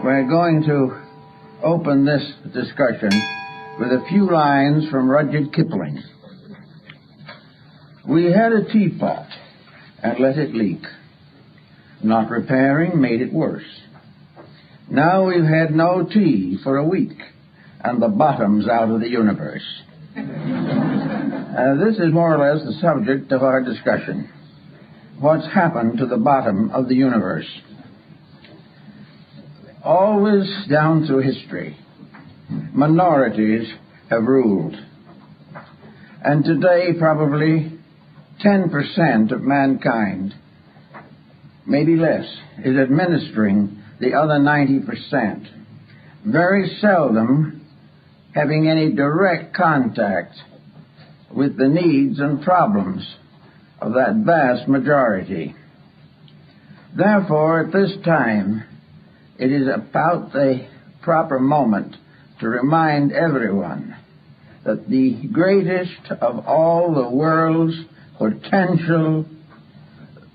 We're going to open this discussion with a few lines from Rudyard Kipling. We had a teapot and let it leak. Not repairing made it worse. Now we've had no tea for a week, and the bottom's out of the universe. This is more or less the subject of our discussion. What's happened to the bottom of the universe? Always down through history, minorities have ruled. And today, probably 10% of mankind, maybe less, is administering the other 90%, very seldom having any direct contact with the needs and problems of that vast majority. Therefore, at this time, it is about the proper moment to remind everyone that the greatest of all the world's potential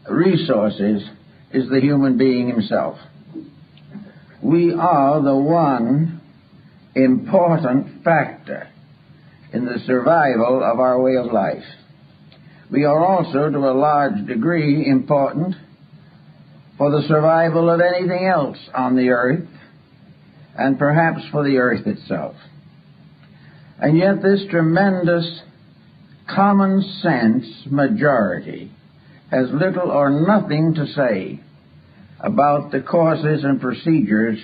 resources is the human being himself. We are the one important factor in the survival of our way of life. We are also, to a large degree, important for the survival of anything else on the earth, and perhaps for the earth itself. And yet this tremendous common sense majority has little or nothing to say about the courses and procedures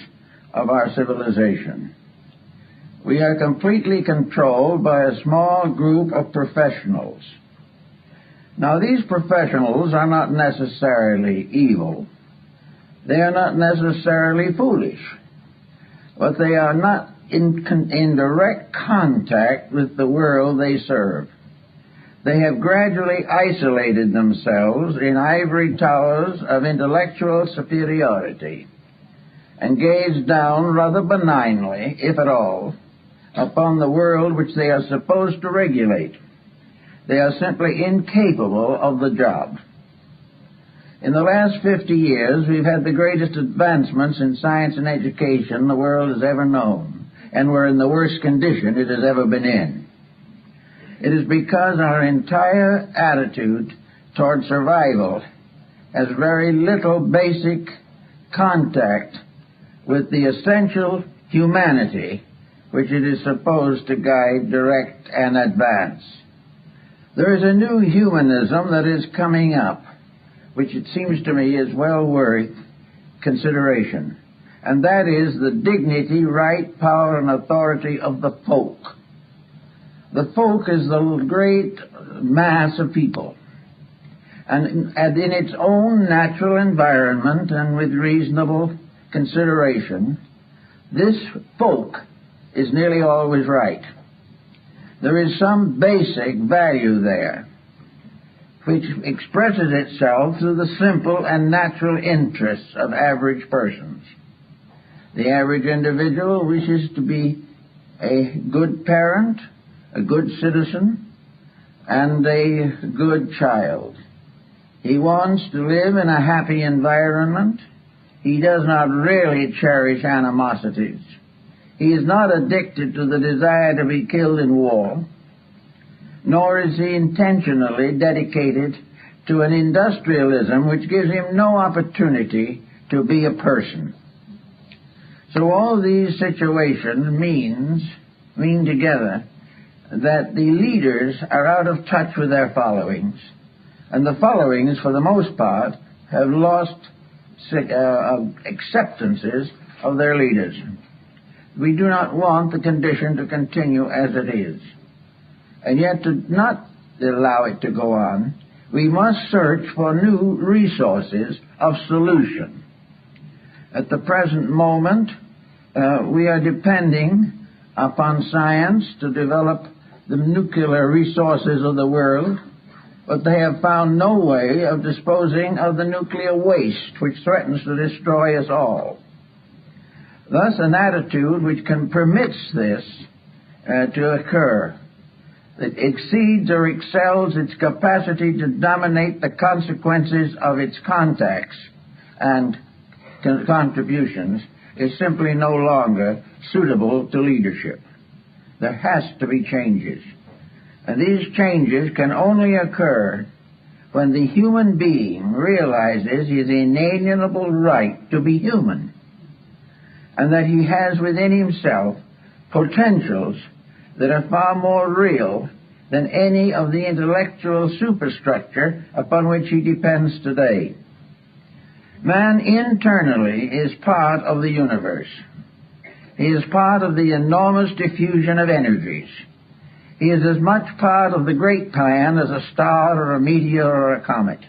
of our civilization. We are completely controlled by a small group of professionals. Now, these professionals are not necessarily evil. They are not necessarily foolish, but they are not in direct contact with the world they serve. They have gradually isolated themselves in ivory towers of intellectual superiority and gaze down rather benignly, if at all, upon the world which they are supposed to regulate. They are simply incapable of the job. In the last 50 years, we've had the greatest advancements in science and education the world has ever known, and we're in the worst condition it has ever been in. It is because our entire attitude toward survival has very little basic contact with the essential humanity which it is supposed to guide, direct, and advance. There is a new humanism that is coming up, which it seems to me is well worth consideration, and that is the dignity, right, power, and authority of the folk. The folk is the great mass of people, and in its own natural environment and with reasonable consideration, this folk is nearly always right. There is some basic value there, which expresses itself through the simple and natural interests of average persons. The average individual wishes to be a good parent, a good citizen, and a good child. He wants to live in a happy environment. He does not really cherish animosities. He is not addicted to the desire to be killed in war, nor is he intentionally dedicated to an industrialism which gives him no opportunity to be a person. So all these situations mean together that the leaders are out of touch with their followings, and the followings, for the most part, have lost acceptances of their leaders. We do not want the condition to continue as it is. And yet, to not allow it to go on, we must search for new resources of solution. At the present moment, we are depending upon science to develop the nuclear resources of the world, but they have found no way of disposing of the nuclear waste which threatens to destroy us all. Thus, an attitude which permits this to occur, that exceeds or excels its capacity to dominate the consequences of its contacts and contributions, is simply no longer suitable to leadership. There has to be changes. And these changes can only occur when the human being realizes his inalienable right to be human, and that he has within himself potentials that are far more real than any of the intellectual superstructure upon which he depends today. Man internally is part of the universe. He is part of the enormous diffusion of energies. He is as much part of the great plan as a star or a meteor or a comet.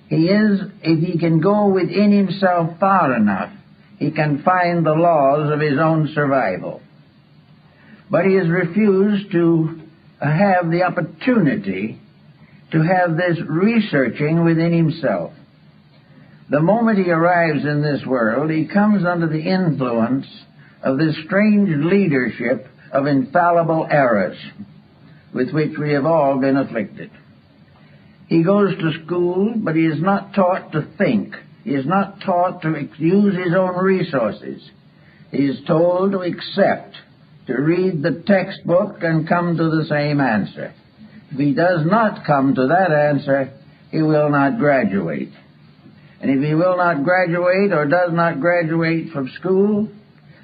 He is, if he can go within himself far enough, he can find the laws of his own survival. But he has refused to have the opportunity to have this researching within himself. The moment he arrives in this world, he comes under the influence of this strange leadership of infallible errors with which we have all been afflicted. He goes to school, but he is not taught to think. He is not taught to use his own resources. He is told to accept, to read the textbook and come to the same answer. If he does not come to that answer, he will not graduate. And if he will not graduate or does not graduate from school,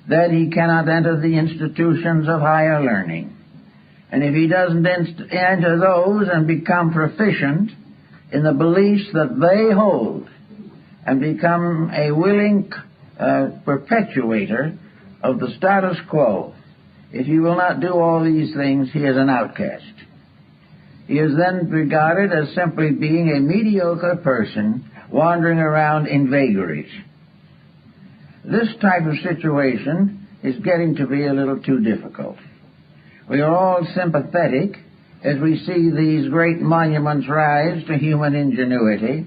then he cannot enter the institutions of higher learning. And if he doesn't enter those and become proficient in the beliefs that they hold and become a willing perpetuator of the status quo, if he will not do all these things, he is an outcast. He is then regarded as simply being a mediocre person wandering around in vagaries. This type of situation is getting to be a little too difficult. We are all sympathetic as we see these great monuments rise to human ingenuity.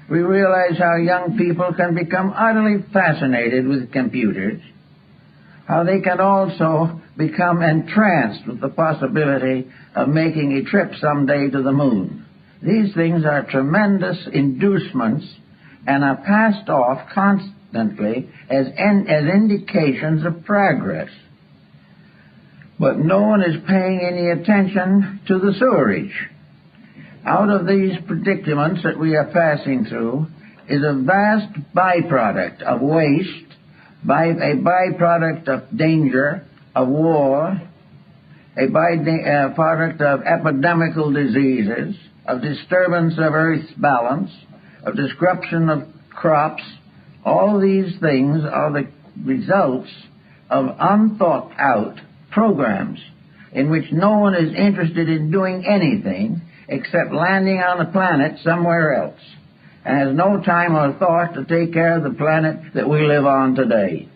We realize how young people can become utterly fascinated with computers, how they can also become entranced with the possibility of making a trip someday to the moon. These things are tremendous inducements and are passed off constantly as indications of progress. But no one is paying any attention to the sewerage. Out of these predicaments that we are passing through is a vast byproduct of waste, a byproduct of danger, of war, a byproduct of epidemical diseases, of disturbance of Earth's balance, of disruption of crops. All these things are the results of unthought out programs in which no one is interested in doing anything except landing on a planet somewhere else, and has no time or thought to take care of the planet that we live on today.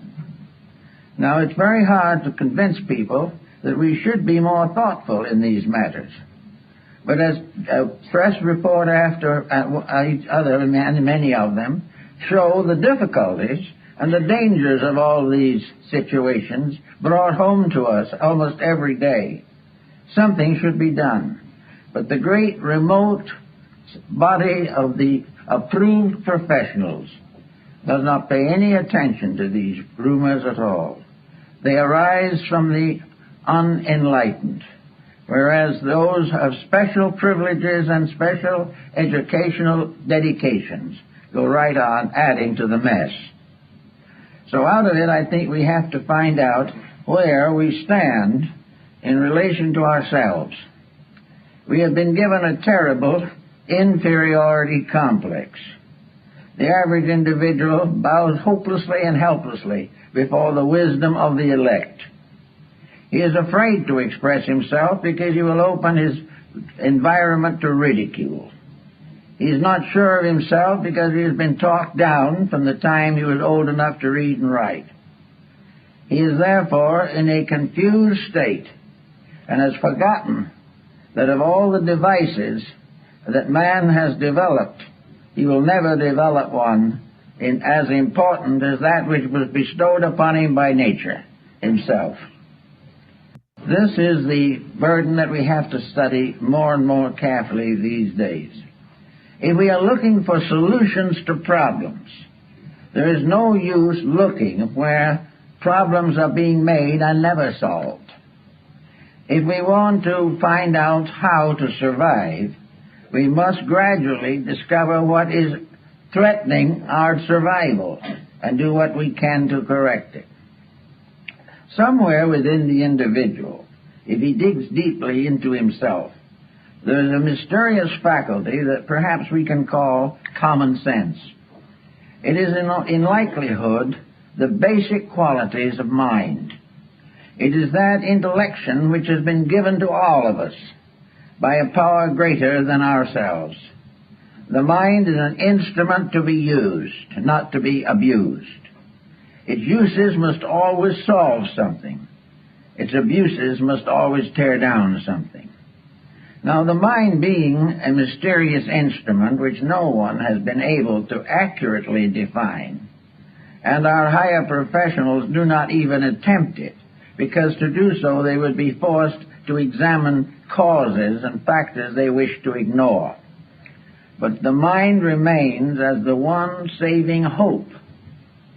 Now, it's very hard to convince people that we should be more thoughtful in these matters. But as press report after each other, and many of them, show the difficulties and the dangers of all these situations brought home to us almost every day, something should be done. But the great remote body of the approved professionals does not pay any attention to these rumors at all. They arise from the unenlightened, whereas those of special privileges and special educational dedications go right on adding to the mess. So out of it, I think we have to find out where we stand in relation to ourselves. We have been given a terrible inferiority complex. The average individual bows hopelessly and helplessly before the wisdom of the elect. He is afraid to express himself because he will open his environment to ridicule. He is not sure of himself because he has been talked down from the time he was old enough to read and write. He is therefore in a confused state and has forgotten that of all the devices that man has developed, he will never develop one as important as that which was bestowed upon him by nature himself. This is the burden that we have to study more and more carefully these days. If we are looking for solutions to problems, There is no use looking where problems are being made and never solved. If we want to find out how to survive, we must gradually discover what is threatening our survival and do what we can to correct it. Somewhere within the individual, if he digs deeply into himself, there is a mysterious faculty that perhaps we can call common sense. It is in likelihood the basic qualities of mind. It is that intellection which has been given to all of us by a power greater than ourselves. The mind is an instrument to be used, not to be abused. Its uses must always solve something. Its abuses must always tear down something. Now, the mind being a mysterious instrument which no one has been able to accurately define, and our higher professionals do not even attempt it, because to do so they would be forced to examine causes and factors they wish to ignore. But the mind remains as the one saving hope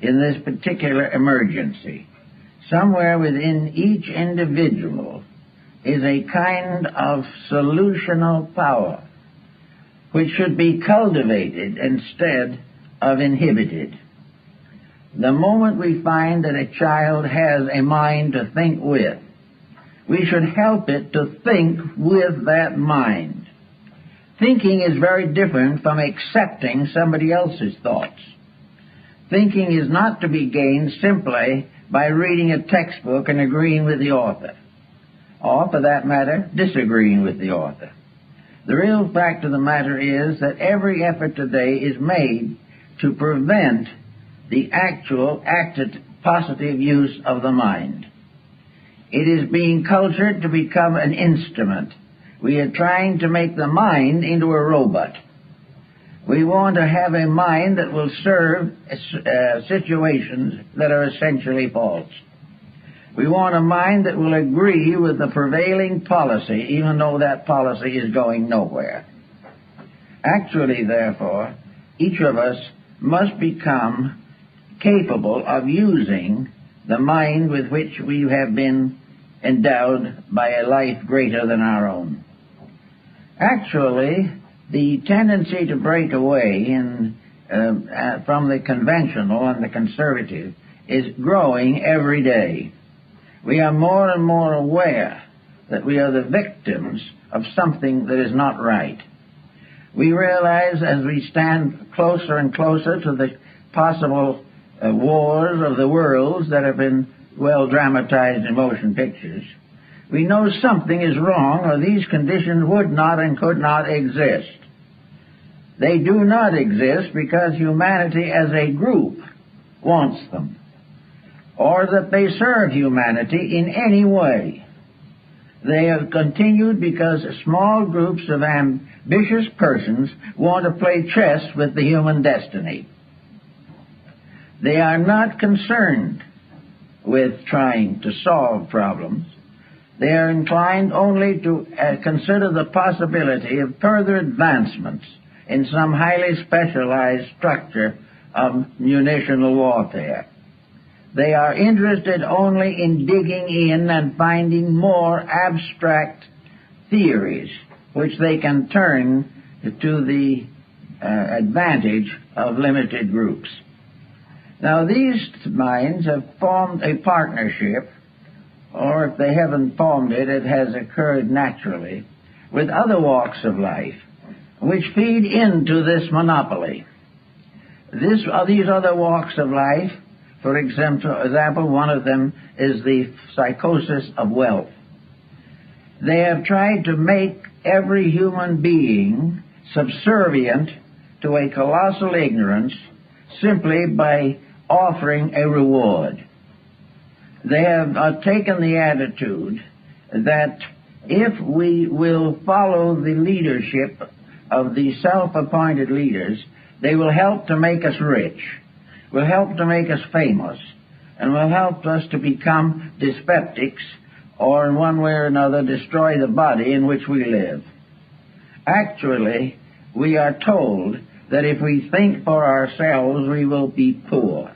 in this particular emergency. Somewhere within each individual is a kind of solutional power which should be cultivated instead of inhibited. The moment we find that a child has a mind to think with, we should help it to think with that mind. Thinking is very different from accepting somebody else's thoughts. Thinking is not to be gained simply by reading a textbook and agreeing with the author, or, for that matter, disagreeing with the author. The real fact of the matter is that every effort today is made to prevent the actual active positive use of the mind. It is being cultured to become an instrument. We are trying to make the mind into a robot. We want to have a mind that will serve situations that are essentially false. We want a mind that will agree with the prevailing policy, even though that policy is going nowhere. Actually, therefore, each of us must become capable of using the mind with which we have been endowed by a life greater than our own. Actually, the tendency to break away from the conventional and the conservative is growing every day. We are more and more aware that we are the victims of something that is not right. We realize as we stand closer and closer to the possible wars of the worlds that have been well dramatized in motion pictures, we know something is wrong, or these conditions would not and could not exist. They do not exist because humanity as a group wants them, or that they serve humanity in any way. They have continued because small groups of ambitious persons want to play chess with the human destiny. They are not concerned with trying to solve problems. They are inclined only to consider the possibility of further advancements in some highly specialized structure of munitional warfare. They are interested only in digging in and finding more abstract theories which they can turn to the advantage of limited groups. Now, these minds have formed a partnership, or if they haven't formed it, it has occurred naturally, with other walks of life, which feed into this monopoly. These other walks of life, for example, one of them is the psychosis of wealth. They have tried to make every human being subservient to a colossal ignorance simply by offering a reward. They have taken the attitude that if we will follow the leadership of the self-appointed leaders, they will help to make us rich, will help to make us famous, and will help us to become dyspeptics, or in one way or another destroy the body in which we live. Actually, we are told that if we think for ourselves, we will be poor.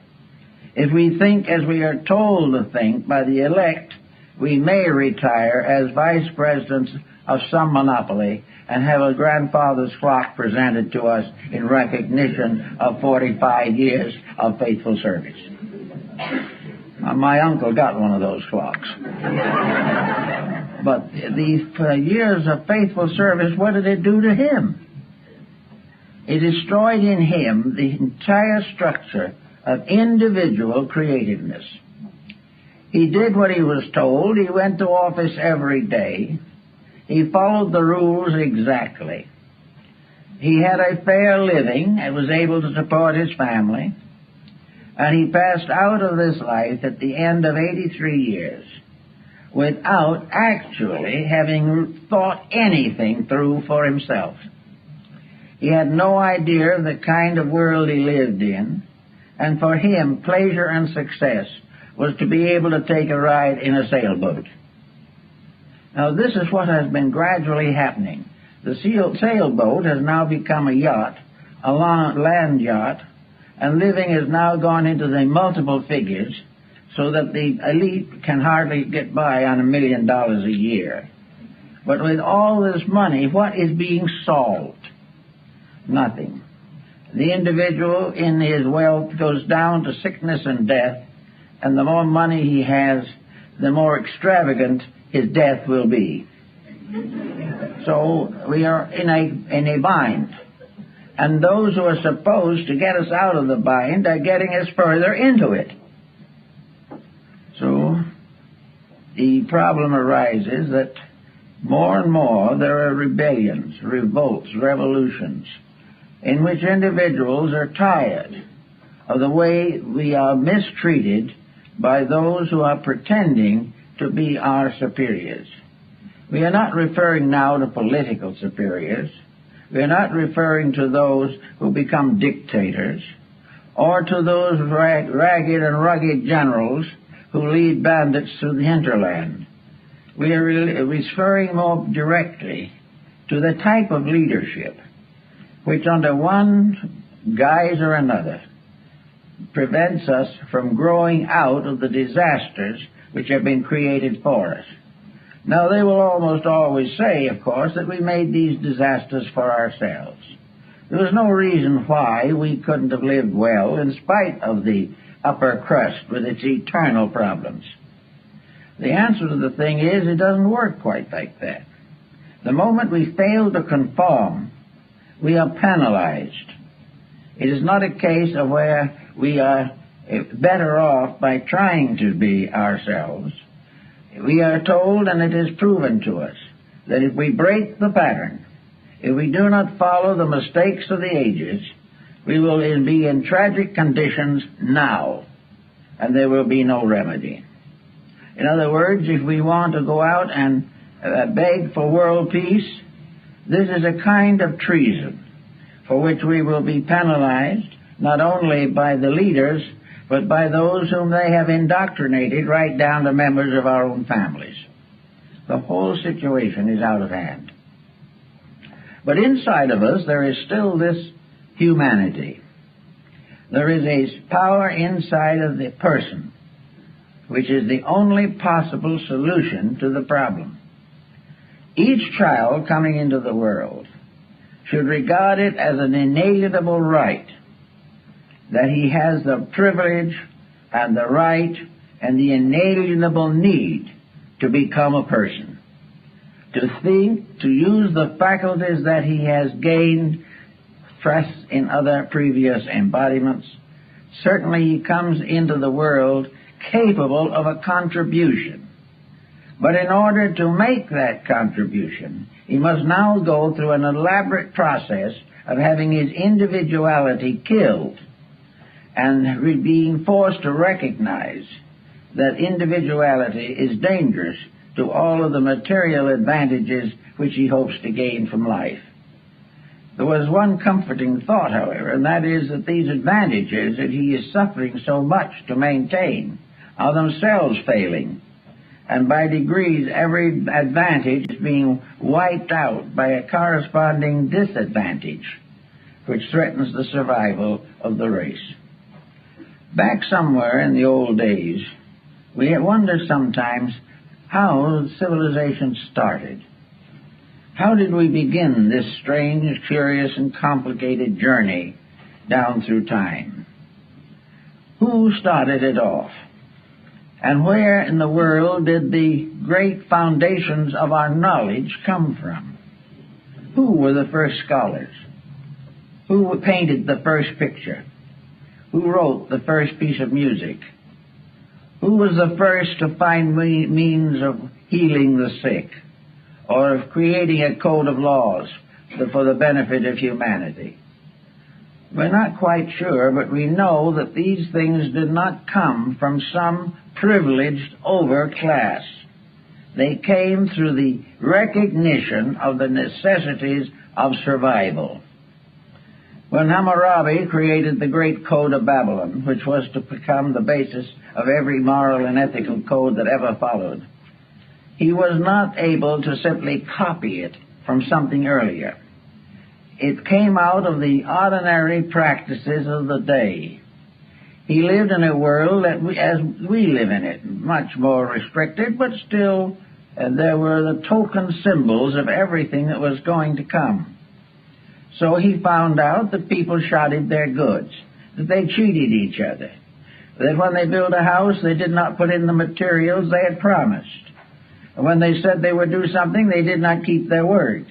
If we think as we are told to think by the elect, we may retire as vice presidents of some monopoly and have a grandfather's clock presented to us in recognition of 45 years of faithful service. My uncle got one of those clocks. But these years of faithful service, what did it do to him? It destroyed in him the entire structure of individual creativeness. He did what he was told. He went to office every day. He followed the rules exactly. He had a fair living and was able to support his family. And he passed out of this life at the end of 83 years without actually having thought anything through for himself. He had no idea of the kind of world he lived in, and for him, pleasure and success was to be able to take a ride in a sailboat. Now, this is what has been gradually happening. The sailboat has now become a yacht, a land yacht, and living has now gone into the multiple figures so that the elite can hardly get by on $1 million a year. But with all this money, what is being solved? Nothing. The individual in his wealth goes down to sickness and death, and the more money he has, the more extravagant his death will be. So we are in a bind. And those who are supposed to get us out of the bind are getting us further into it. So the problem arises that more and more there are rebellions, revolts, revolutions, in which individuals are tired of the way we are mistreated by those who are pretending to be our superiors. We are not referring now to political superiors. We are not referring to those who become dictators or to those ragged and rugged generals who lead bandits through the hinterland. We are referring more directly to the type of leadership which under one guise or another prevents us from growing out of the disasters which have been created for us. Now, they will almost always say, of course, that we made these disasters for ourselves. There was no reason why we couldn't have lived well in spite of the upper crust with its eternal problems. The answer to the thing is, it doesn't work quite like that. The moment we fail to conform, we are penalized. It is not a case of where we are better off by trying to be ourselves. We are told, and it is proven to us, that if we break the pattern, if we do not follow the mistakes of the ages, we will be in tragic conditions now, and there will be no remedy. In other words, if we want to go out and beg for world peace, this is a kind of treason for which we will be penalized not only by the leaders, but by those whom they have indoctrinated right down to members of our own families. The whole situation is out of hand. But inside of us there is still this humanity. There is a power inside of the person which is the only possible solution to the problem. Each child coming into the world should regard it as an inalienable right that he has the privilege and the right and the inalienable need to become a person, to think, to use the faculties that he has gained fresh in other previous embodiments. Certainly he comes into the world capable of a contribution. But in order to make that contribution, he must now go through an elaborate process of having his individuality killed and being forced to recognize that individuality is dangerous to all of the material advantages which he hopes to gain from life. There was one comforting thought, however, and that is that these advantages that he is suffering so much to maintain are themselves failing, and by degrees every advantage is being wiped out by a corresponding disadvantage. which threatens the survival of the race. Back somewhere in the old days, we wonder sometimes how civilization started. How did we begin this strange, curious, and complicated journey down through time? Who started it off? And where in the world did the great foundations of our knowledge come from? Who were the first scholars? Who painted the first picture? Who wrote the first piece of music? Who was the first to find means of healing the sick, or of creating a code of laws for the benefit of humanity? We're not quite sure, but we know that these things did not come from some privileged overclass. They came through the recognition of the necessities of survival. When Hammurabi created the great code of Babylon, which was to become the basis of every moral and ethical code that ever followed, he was not able to simply copy it from something earlier. It came out of the ordinary practices of the day. He lived in a world as we live in it, much more restricted, but still there were the token symbols of everything that was going to come. So he found out that people shoddied their goods, that they cheated each other, that when they built a house they did not put in the materials they had promised. And when they said they would do something, they did not keep their word.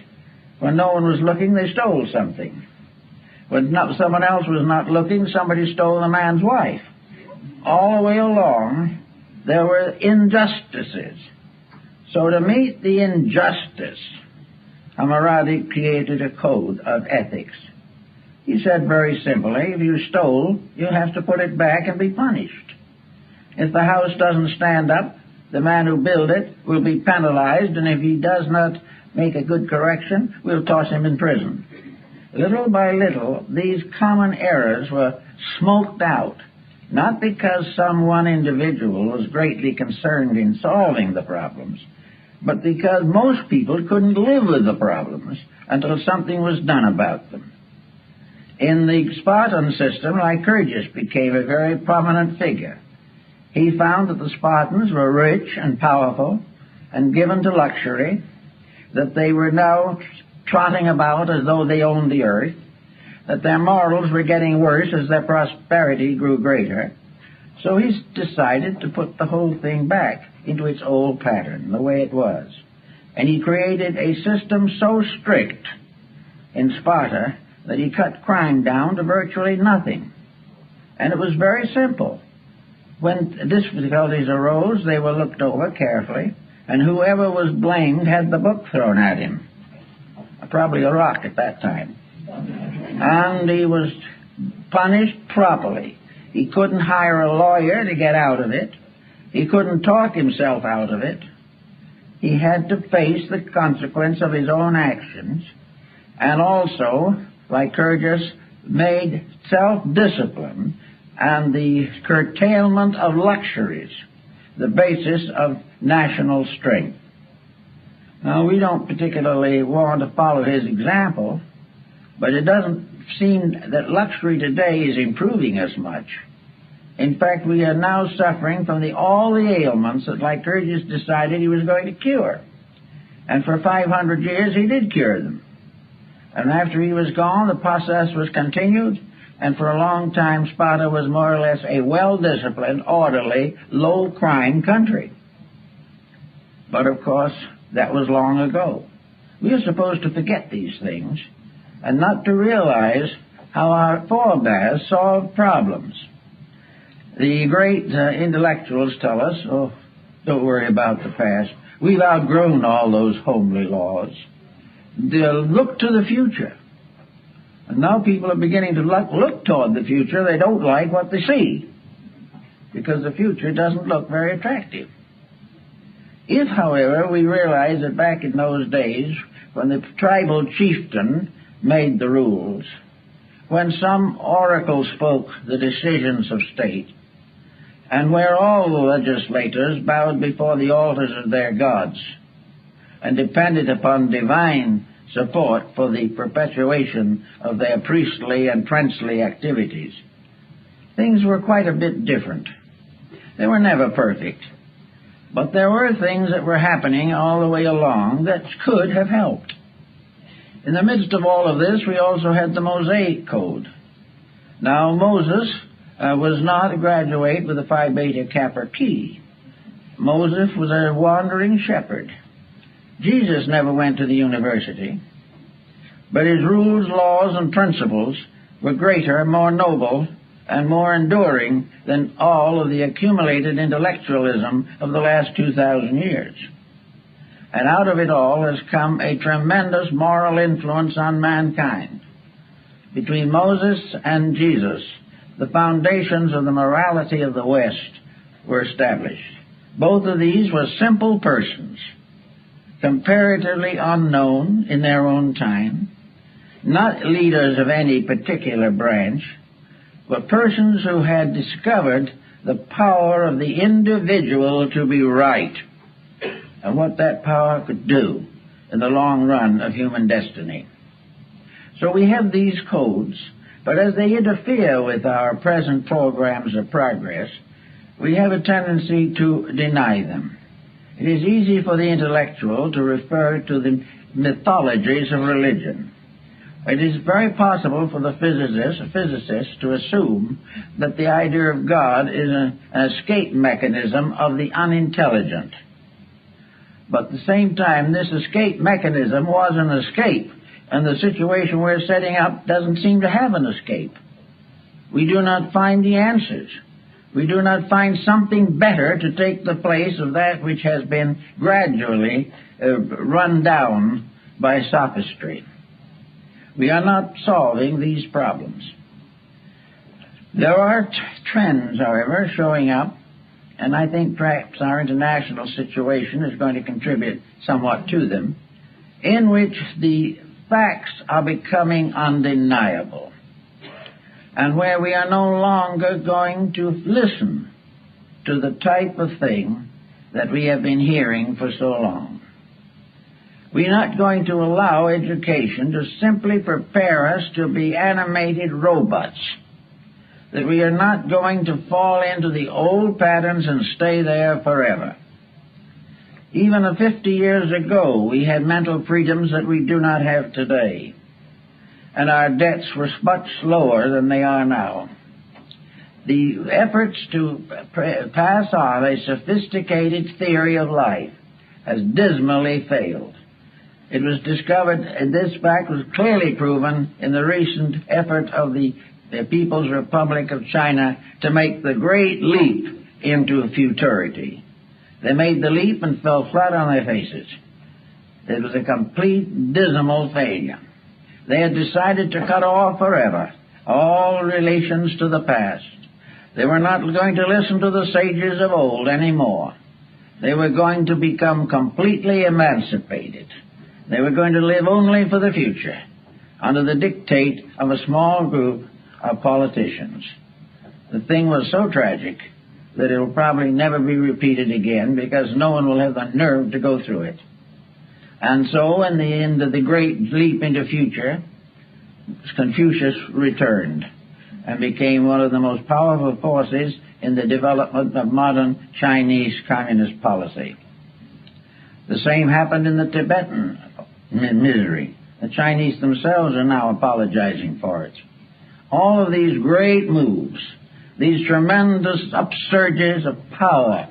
When no one was looking, they stole something. When someone else was not looking, somebody stole the man's wife. All the way along, there were injustices. So to meet the injustice, Hammurabi created a code of ethics. He said very simply, if you stole, you have to put it back and be punished. If the house doesn't stand up, the man who built it will be penalized, and if he does not make a good correction, we'll toss him in prison. Little by little, these common errors were smoked out, not because some one individual was greatly concerned in solving the problems, but because most people couldn't live with the problems until something was done about them. In the Spartan system, Lycurgus became a very prominent figure. He found that the Spartans were rich and powerful and given to luxury, that they were now trotting about as though they owned the earth, that their morals were getting worse as their prosperity grew greater. So he decided to put the whole thing back into its old pattern, the way it was. And he created a system so strict in Sparta that he cut crime down to virtually nothing. And it was very simple. When difficulties arose, they were looked over carefully, and whoever was blamed had the book thrown at him. Probably a rock at that time. And he was punished properly. He couldn't hire a lawyer to get out of it. He couldn't talk himself out of it. He had to face the consequence of his own actions. And also, Lycurgus made self-discipline and the curtailment of luxuries the basis of national strength. Now, we don't particularly want to follow his example, but it doesn't seem that luxury today is improving as much. In fact, we are now suffering from all the ailments that Lycurgus decided he was going to cure. And for 500 years he did cure them. And after he was gone, the process was continued, and for a long time Sparta was more or less a well-disciplined, orderly, low-crime country. But of course, that was long ago. We are supposed to forget these things and not to realize how our forebears solved problems. The great intellectuals tell us, oh, don't worry about the past. We've outgrown all those homely laws. They'll look to the future. And now people are beginning to look toward the future. They don't like what they see because the future doesn't look very attractive. If, however, we realize that back in those days, when the tribal chieftain made the rules, when some oracle spoke the decisions of state, and where all the legislators bowed before the altars of their gods and depended upon divine support for the perpetuation of their priestly and princely activities. Things were quite a bit different. They were never perfect, but there were things that were happening all the way along that could have helped. In the midst of all of this, we also had the Mosaic Code. Now, Moses was not a graduate with a Phi Beta Kappa key. Moses was a wandering shepherd. Jesus never went to the university, but his rules, laws, and principles were greater, more noble, and more enduring than all of the accumulated intellectualism of the last 2,000 years. And out of it all has come a tremendous moral influence on mankind. Between Moses and Jesus, the foundations of the morality of the West were established. Both of these were simple persons, comparatively unknown in their own time, not leaders of any particular branch, but persons who had discovered the power of the individual to be right, and what that power could do in the long run of human destiny. So we have these codes, but as they interfere with our present programs of progress, we have a tendency to deny them. It is easy for the intellectual to refer to the mythologies of religion. It is very possible for the physicist to assume that the idea of God is an escape mechanism of the unintelligent. But at the same time, this escape mechanism was an escape, and the situation we're setting up doesn't seem to have an escape. We do not find the answers. We do not find something better to take the place of that which has been gradually run down by sophistry. We are not solving these problems. There are trends, however, showing up, and I think perhaps our international situation is going to contribute somewhat to them, in which the facts are becoming undeniable, and where we are no longer going to listen to the type of thing that we have been hearing for so long. We are not going to allow education to simply prepare us to be animated robots, that we are not going to fall into the old patterns and stay there forever. Even 50 years ago, we had mental freedoms that we do not have today, and our debts were much lower than they are now. The efforts to pass on a sophisticated theory of life has dismally failed. It was discovered, and this fact was clearly proven in the recent effort of the People's Republic of China to make the great leap into futurity. They made the leap and fell flat on their faces. It was a complete, dismal failure. They had decided to cut off forever all relations to the past. They were not going to listen to the sages of old anymore. They were going to become completely emancipated. They were going to live only for the future, under the dictate of a small group of politicians. The thing was so tragic that it will probably never be repeated again, because no one will have the nerve to go through it. And so, in the end of the great leap into future, Confucius returned and became one of the most powerful forces in the development of modern Chinese communist policy. The same happened in the Tibetan misery. The Chinese themselves are now apologizing for it. All of these great moves, these tremendous upsurges of power,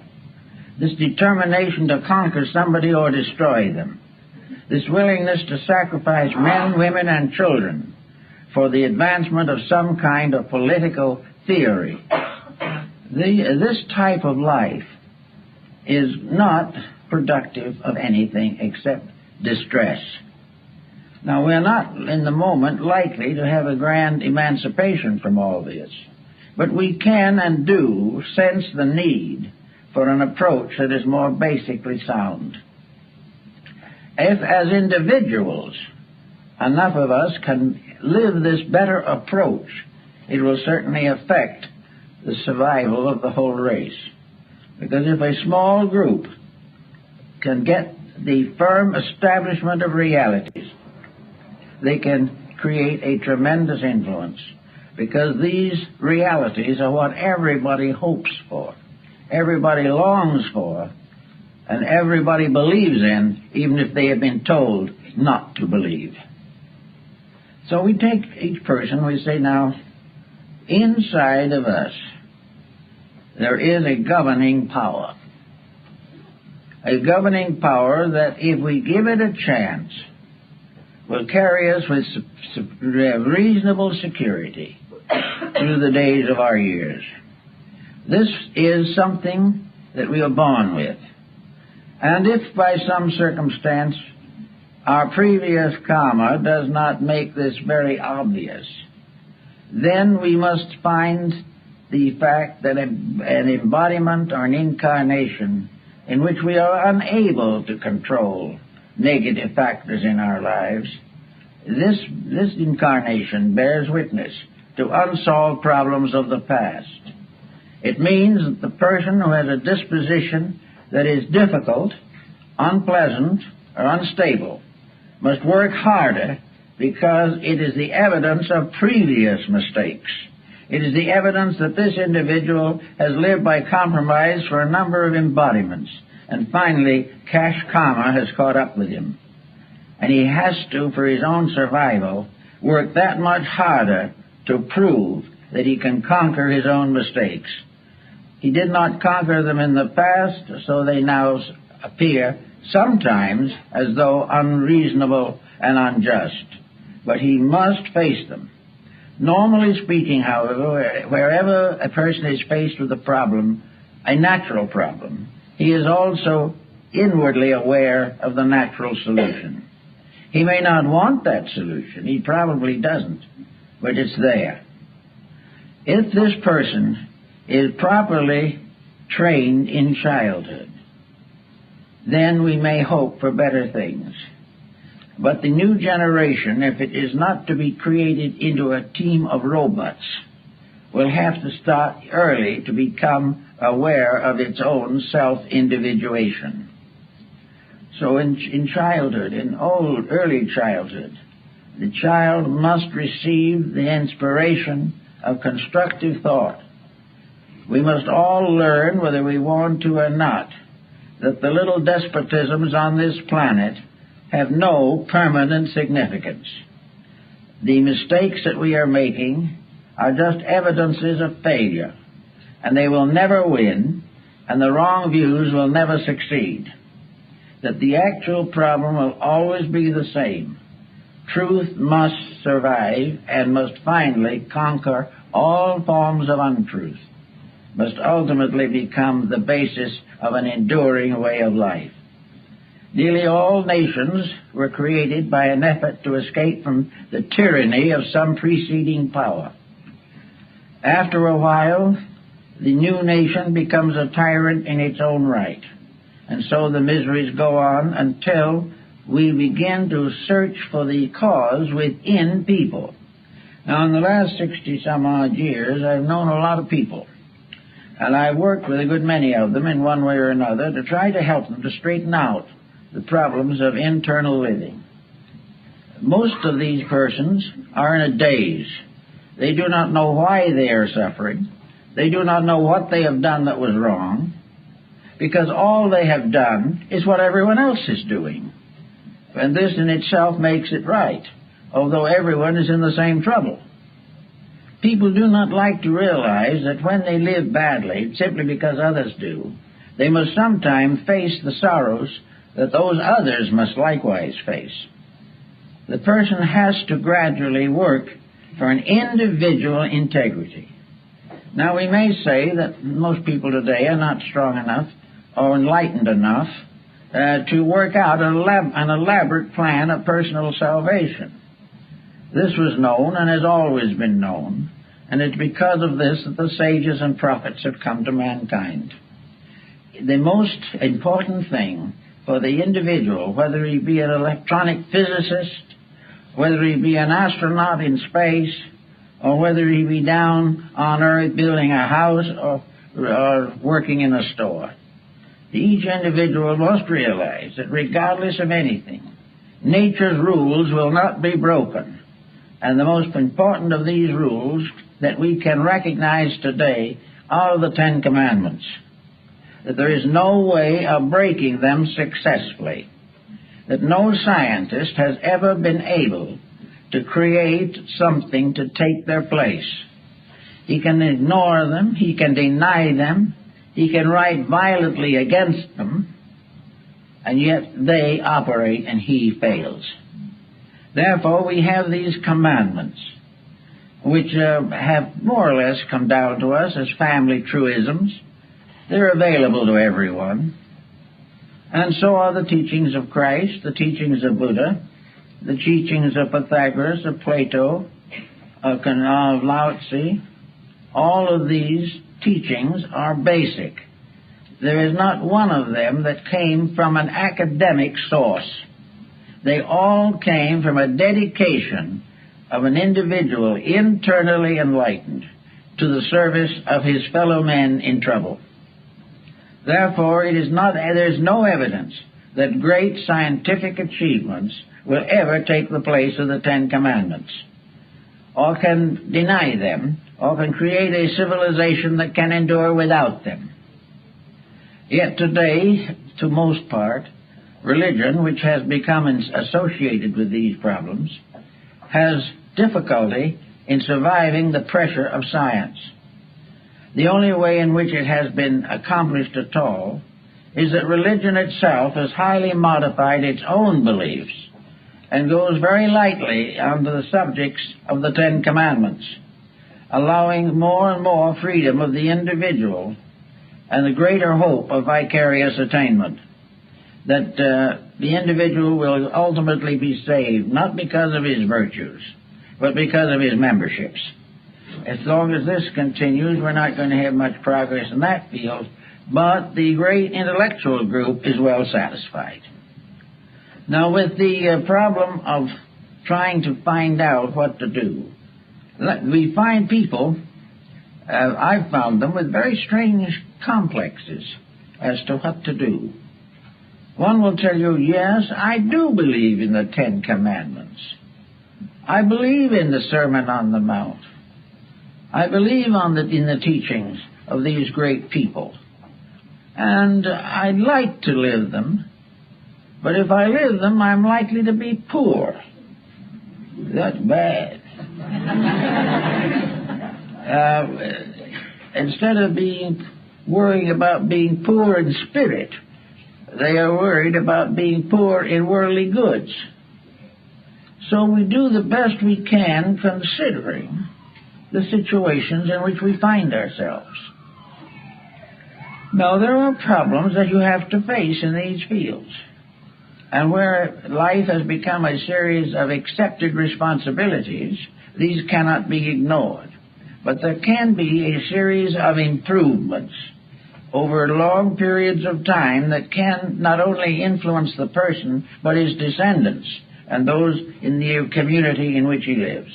this determination to conquer somebody or destroy them, this willingness to sacrifice men, women, and children for the advancement of some kind of political theory. This type of life is not productive of anything except distress. Now, we're not in the moment likely to have a grand emancipation from all this, but we can and do sense the need for an approach that is more basically sound. If, as individuals, enough of us can live this better approach, it will certainly affect the survival of the whole race. Because if a small group can get the firm establishment of realities they can create a tremendous influence, because these realities are what everybody hopes for, everybody longs for, and everybody believes in, even if they have been told not to believe. So we take each person, we say, now, inside of us, there is a governing power. A governing power that, if we give it a chance, will carry us with reasonable security through the days of our years. This is something that we are born with. And if by some circumstance our previous karma does not make this very obvious, then we must find the fact that an embodiment or an incarnation in which we are unable to control negative factors in our lives, this incarnation bears witness to unsolved problems of the past. It means that the person who has a disposition that is difficult, unpleasant, or unstable must work harder, because it is the evidence of previous mistakes. It is the evidence that this individual has lived by compromise for a number of embodiments, and finally cash karma has caught up with him. And he has to, for his own survival, work that much harder to prove that he can conquer his own mistakes. He did not conquer them in the past, so they now appear sometimes as though unreasonable and unjust. But he must face them. Normally speaking, however, wherever a person is faced with a problem, a natural problem, he is also inwardly aware of the natural solution. He may not want that solution. He probably doesn't, but it's there. If this person is properly trained in childhood, then we may hope for better things. But the new generation, if it is not to be created into a team of robots, will have to start early to become aware of its own self-individuation. So in childhood, in early childhood, the child must receive the inspiration of constructive thought. We must all learn, whether we want to or not, that the little despotisms on this planet have no permanent significance. The mistakes that we are making are just evidences of failure, and they will never win, and the wrong views will never succeed. That the actual problem will always be the same. Truth must survive and must finally conquer all forms of untruth, must ultimately become the basis of an enduring way of life. Nearly all nations were created by an effort to escape from the tyranny of some preceding power. After a while, the new nation becomes a tyrant in its own right, and so the miseries go on until we begin to search for the cause within people. Now, in the last 60-some-odd years, I've known a lot of people, and I've worked with a good many of them in one way or another to try to help them to straighten out the problems of internal living. Most of these persons are in a daze. They do not know why they are suffering. They do not know what they have done that was wrong, because all they have done is what everyone else is doing. And this in itself makes it right, although everyone is in the same trouble. People do not like to realize that when they live badly, simply because others do, they must sometime face the sorrows that those others must likewise face. The person has to gradually work for an individual integrity. Now, we may say that most people today are not strong enough or enlightened enough to work out an elaborate plan of personal salvation. This was known and has always been known, and it's because of this that the sages and prophets have come to mankind. The most important thing for the individual, whether he be an electronic physicist, whether he be an astronaut in space, or whether he be down on Earth building a house or working in a store, each individual must realize that regardless of anything, Nature's rules will not be broken. And the most important of these rules that we can recognize today are the Ten Commandments. That there is no way of breaking them successfully. That no scientist has ever been able to create something to take their place. He can ignore them, he can deny them, he can write violently against them, and yet they operate and he fails. Therefore, we have these commandments, which have more or less come down to us as family truisms. They're available to everyone. And so are the teachings of Christ, the teachings of Buddha, the teachings of Pythagoras, of Plato, of Lao Tzu. All of these teachings are basic. There is not one of them that came from an academic source. They all came from a dedication of an individual internally enlightened to the service of his fellow men in trouble. Therefore, there's no evidence that great scientific achievements will ever take the place of the Ten Commandments, or can deny them, or can create a civilization that can endure without them. Yet today, to most part, religion, which has become associated with these problems, has difficulty in surviving the pressure of science. The only way in which it has been accomplished at all is that religion itself has highly modified its own beliefs and goes very lightly onto the subjects of the Ten Commandments, allowing more and more freedom of the individual and the greater hope of vicarious attainment, that the individual will ultimately be saved, not because of his virtues, but because of his memberships. As long as this continues, we're not going to have much progress in that field, but the great intellectual group is well satisfied. Now, with the problem of trying to find out what to do, we find people, I've found them with very strange complexes as to what to do. One will tell you, yes, I do believe in the Ten Commandments. I believe in the Sermon on the Mount. I believe in the teachings of these great people. And I'd like to live them, but if I live them, I'm likely to be poor. That's bad. Instead of worrying about being poor in spirit, they are worried about being poor in worldly goods. So we do the best we can considering the situations in which we find ourselves. Now, there are problems that you have to face in these fields, and where life has become a series of accepted responsibilities, these cannot be ignored. But there can be a series of improvements over long periods of time that can not only influence the person, but his descendants and those in the community in which he lives.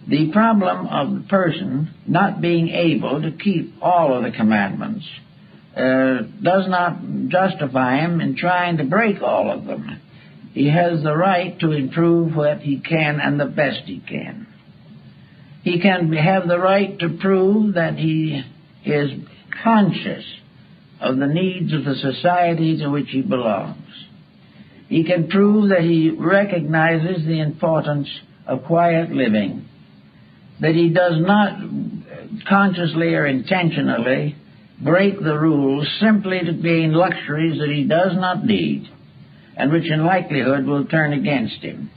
The problem of the person not being able to keep all of the commandments does not justify him in trying to break all of them. He has the right to improve what he can and the best he can. He can have the right to prove that he is conscious of the needs of the society to which he belongs. He can prove that he recognizes the importance of quiet living, that he does not consciously or intentionally break the rules simply to gain luxuries that he does not need and which in likelihood will turn against him.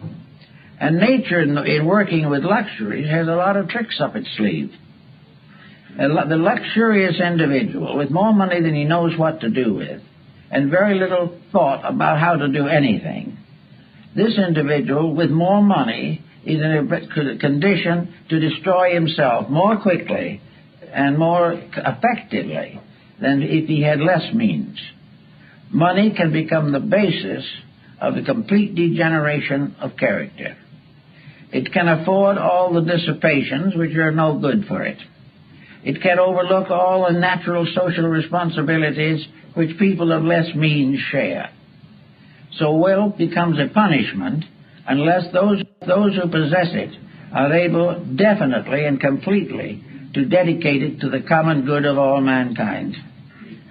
And nature, in working with luxuries, has a lot of tricks up its sleeve. The luxurious individual, with more money than he knows what to do with, and very little thought about how to do anything, this individual with more money is in a condition to destroy himself more quickly and more effectively than if he had less means. Money can become the basis of the complete degeneration of character. It can afford all the dissipations which are no good for it. It can overlook all the natural social responsibilities which people of less means share. So wealth becomes a punishment unless those who possess it are able definitely and completely to dedicate it to the common good of all mankind.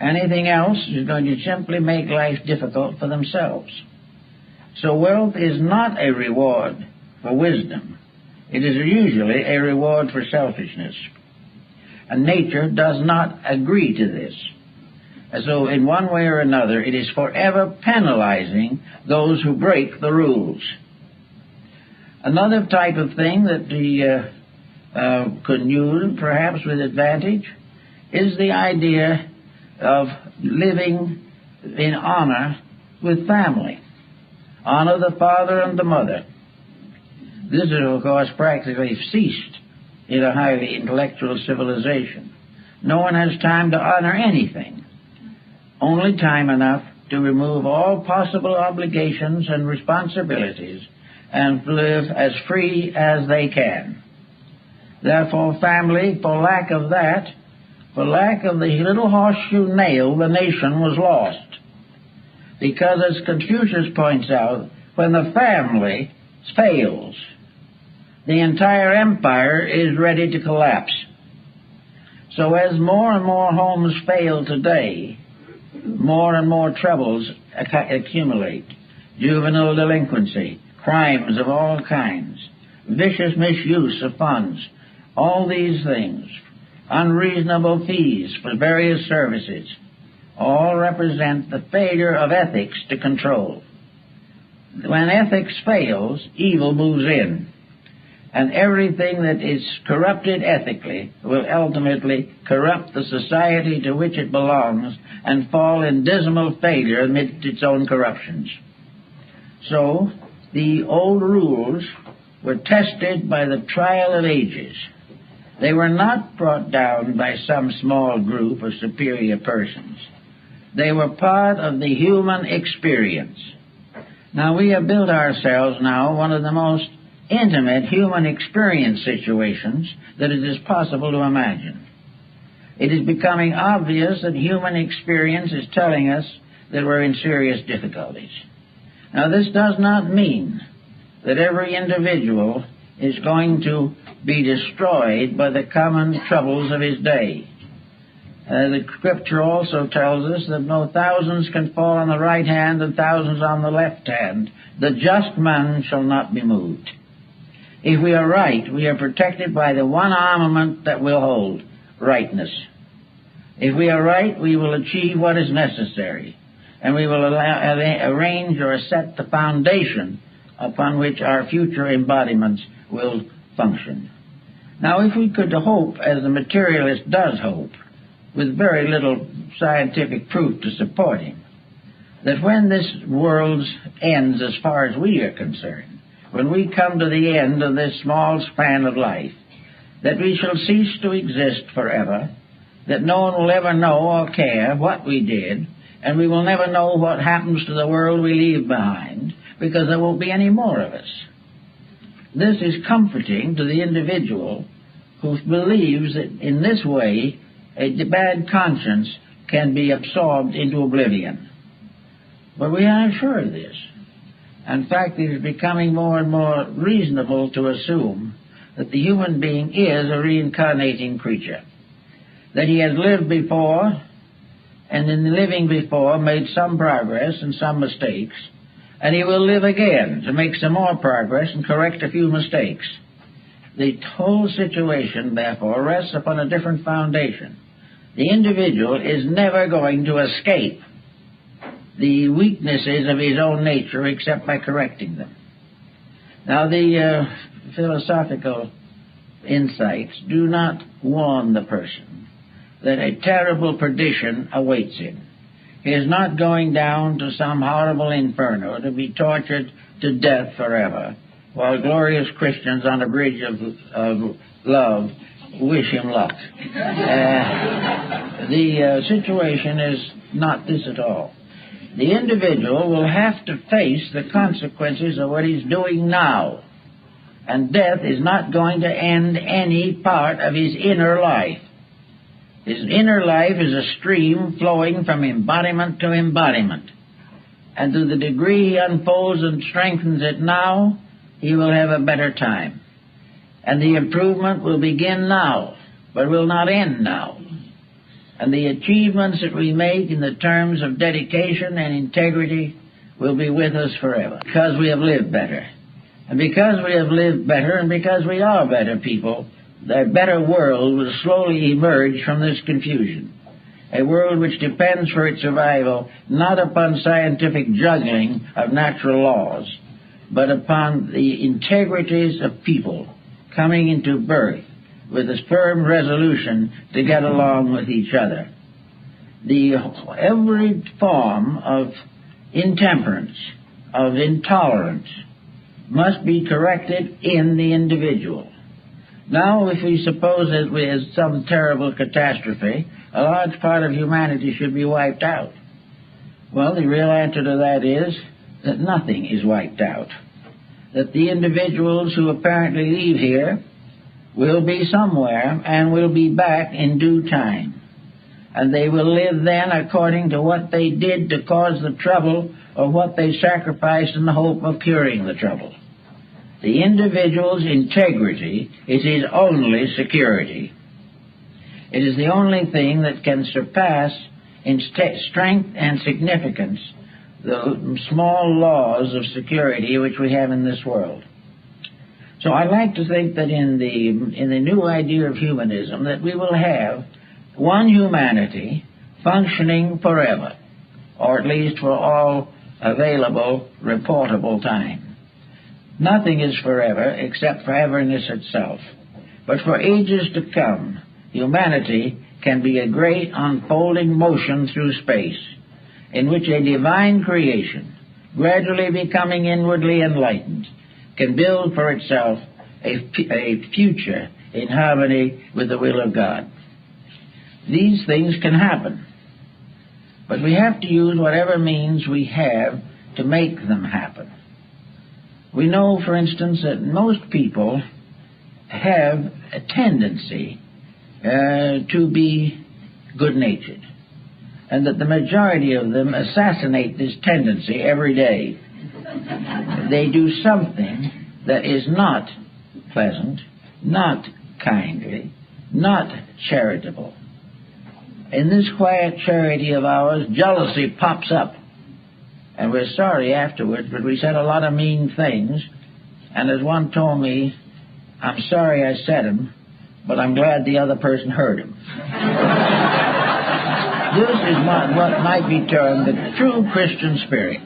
Anything else is going to simply make life difficult for themselves. So wealth is not a reward for wisdom. It is usually a reward for selfishness. And nature does not agree to this. And so in one way or another, it is forever penalizing those who break the rules. Another type of thing that we could use, perhaps with advantage, is the idea of living in honor with family. Honor the father and the mother. This is, of course, practically ceased in a highly intellectual civilization. No one has time to honor anything. Only time enough to remove all possible obligations and responsibilities and live as free as they can. Therefore, family, for lack of that, for lack of the little horseshoe nail, the nation was lost. Because, as Confucius points out, when the family fails, the entire empire is ready to collapse. So as more and more homes fail today, more and more troubles accumulate. Juvenile delinquency, crimes of all kinds, vicious misuse of funds, all these things, unreasonable fees for various services, all represent the failure of ethics to control. When ethics fails, evil moves in. And everything that is corrupted ethically will ultimately corrupt the society to which it belongs and fall in dismal failure amidst its own corruptions. So, the old rules were tested by the trial of ages. They were not brought down by some small group of superior persons. They were part of the human experience. Now, we have built ourselves now one of the most intimate human experience situations that it is possible to imagine. It is becoming obvious that human experience is telling us that we're in serious difficulties. Now, this does not mean that every individual is going to be destroyed by the common troubles of his day. The scripture also tells us that no thousands can fall on the right hand and thousands on the left hand. The just man shall not be moved. If we are right, we are protected by the one armament that will hold, rightness. If we are right, we will achieve what is necessary, and we will arrange or set the foundation upon which our future embodiments will function. Now, if we could hope, as the materialist does hope, with very little scientific proof to support him, that when this world ends as far as we are concerned, when we come to the end of this small span of life, that we shall cease to exist forever, that no one will ever know or care what we did, and we will never know what happens to the world we leave behind, because there won't be any more of us. This is comforting to the individual who believes that in this way a bad conscience can be absorbed into oblivion. But we are not sure of this. In fact, it is becoming more and more reasonable to assume that the human being is a reincarnating creature, that he has lived before, and in living before made some progress and some mistakes, and he will live again to make some more progress and correct a few mistakes. The whole situation, therefore, rests upon a different foundation. The individual is never going to escape the weaknesses of his own nature except by correcting them. Now, the philosophical insights do not warn the person that a terrible perdition awaits him. He is not going down to some horrible inferno to be tortured to death forever, while glorious Christians on a bridge of love wish him luck. The situation is not this at all. The individual will have to face the consequences of what he's doing now, and death is not going to end any part of his inner life. His inner life is a stream flowing from embodiment to embodiment. and to the degree he unfolds and strengthens it now, he will have a better time. And the improvement will begin now, but will not end now. And the achievements that we make in the terms of dedication and integrity will be with us forever, because we have lived better. And because we have lived better, and because we are better people, a better world will slowly emerge from this confusion. A world which depends for its survival not upon scientific juggling of natural laws, but upon the integrities of people coming into birth with a firm resolution to get along with each other. Every form of intemperance, of intolerance, must be corrected in the individual. Now, if we suppose that we have some terrible catastrophe, a large part of humanity should be wiped out. Well, the real answer to that is that nothing is wiped out. That the individuals who apparently leave here will be somewhere and will be back in due time. And they will live then according to what they did to cause the trouble or what they sacrificed in the hope of curing the trouble. The individual's integrity is his only security. It is the only thing that can surpass in strength and significance the small laws of security which we have in this world. So I like to think that in the new idea of humanism that we will have one humanity functioning forever, or at least for all available reportable time. Nothing is forever except foreverness itself. But for ages to come, humanity can be a great unfolding motion through space, in which a divine creation, gradually becoming inwardly enlightened, can build for itself a future in harmony with the will of God. These things can happen, but we have to use whatever means we have to make them happen. We know, for instance, that most people have a tendency to be good-natured, and that the majority of them assassinate this tendency every day. They do something that is not pleasant, not kindly, not charitable. In this quiet charity of ours, jealousy pops up. And we're sorry afterwards, but we said a lot of mean things. And as one told me, I'm sorry I said them, but I'm glad the other person heard them. This is what might be termed the true Christian spirit.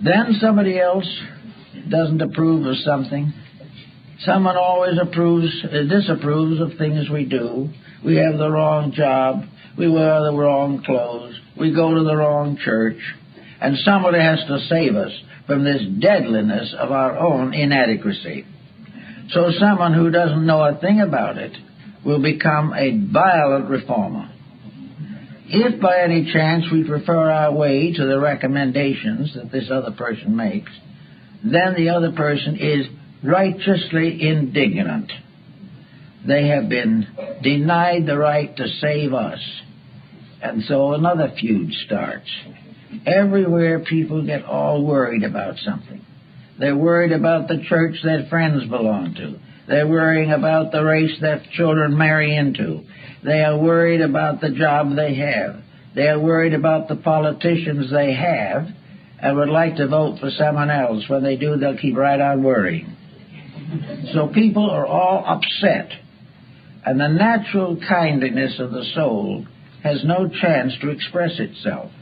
Then somebody else doesn't approve of something. Someone always disapproves of things we do. We have the wrong job. We wear the wrong clothes. We go to the wrong church. And somebody has to save us from this deadliness of our own inadequacy. So someone who doesn't know a thing about it will become a violent reformer. If by any chance we prefer our way to the recommendations that this other person makes, then the other person is righteously indignant. They have been denied the right to save us. And so another feud starts. Everywhere people get all worried about something. They're worried about the church their friends belong to. They're worrying about the race their children marry into. They are worried about the job they have. They are worried about the politicians they have and would like to vote for someone else. When they do, they'll keep right on worrying. So people are all upset. And the natural kindliness of the soul has no chance to express itself.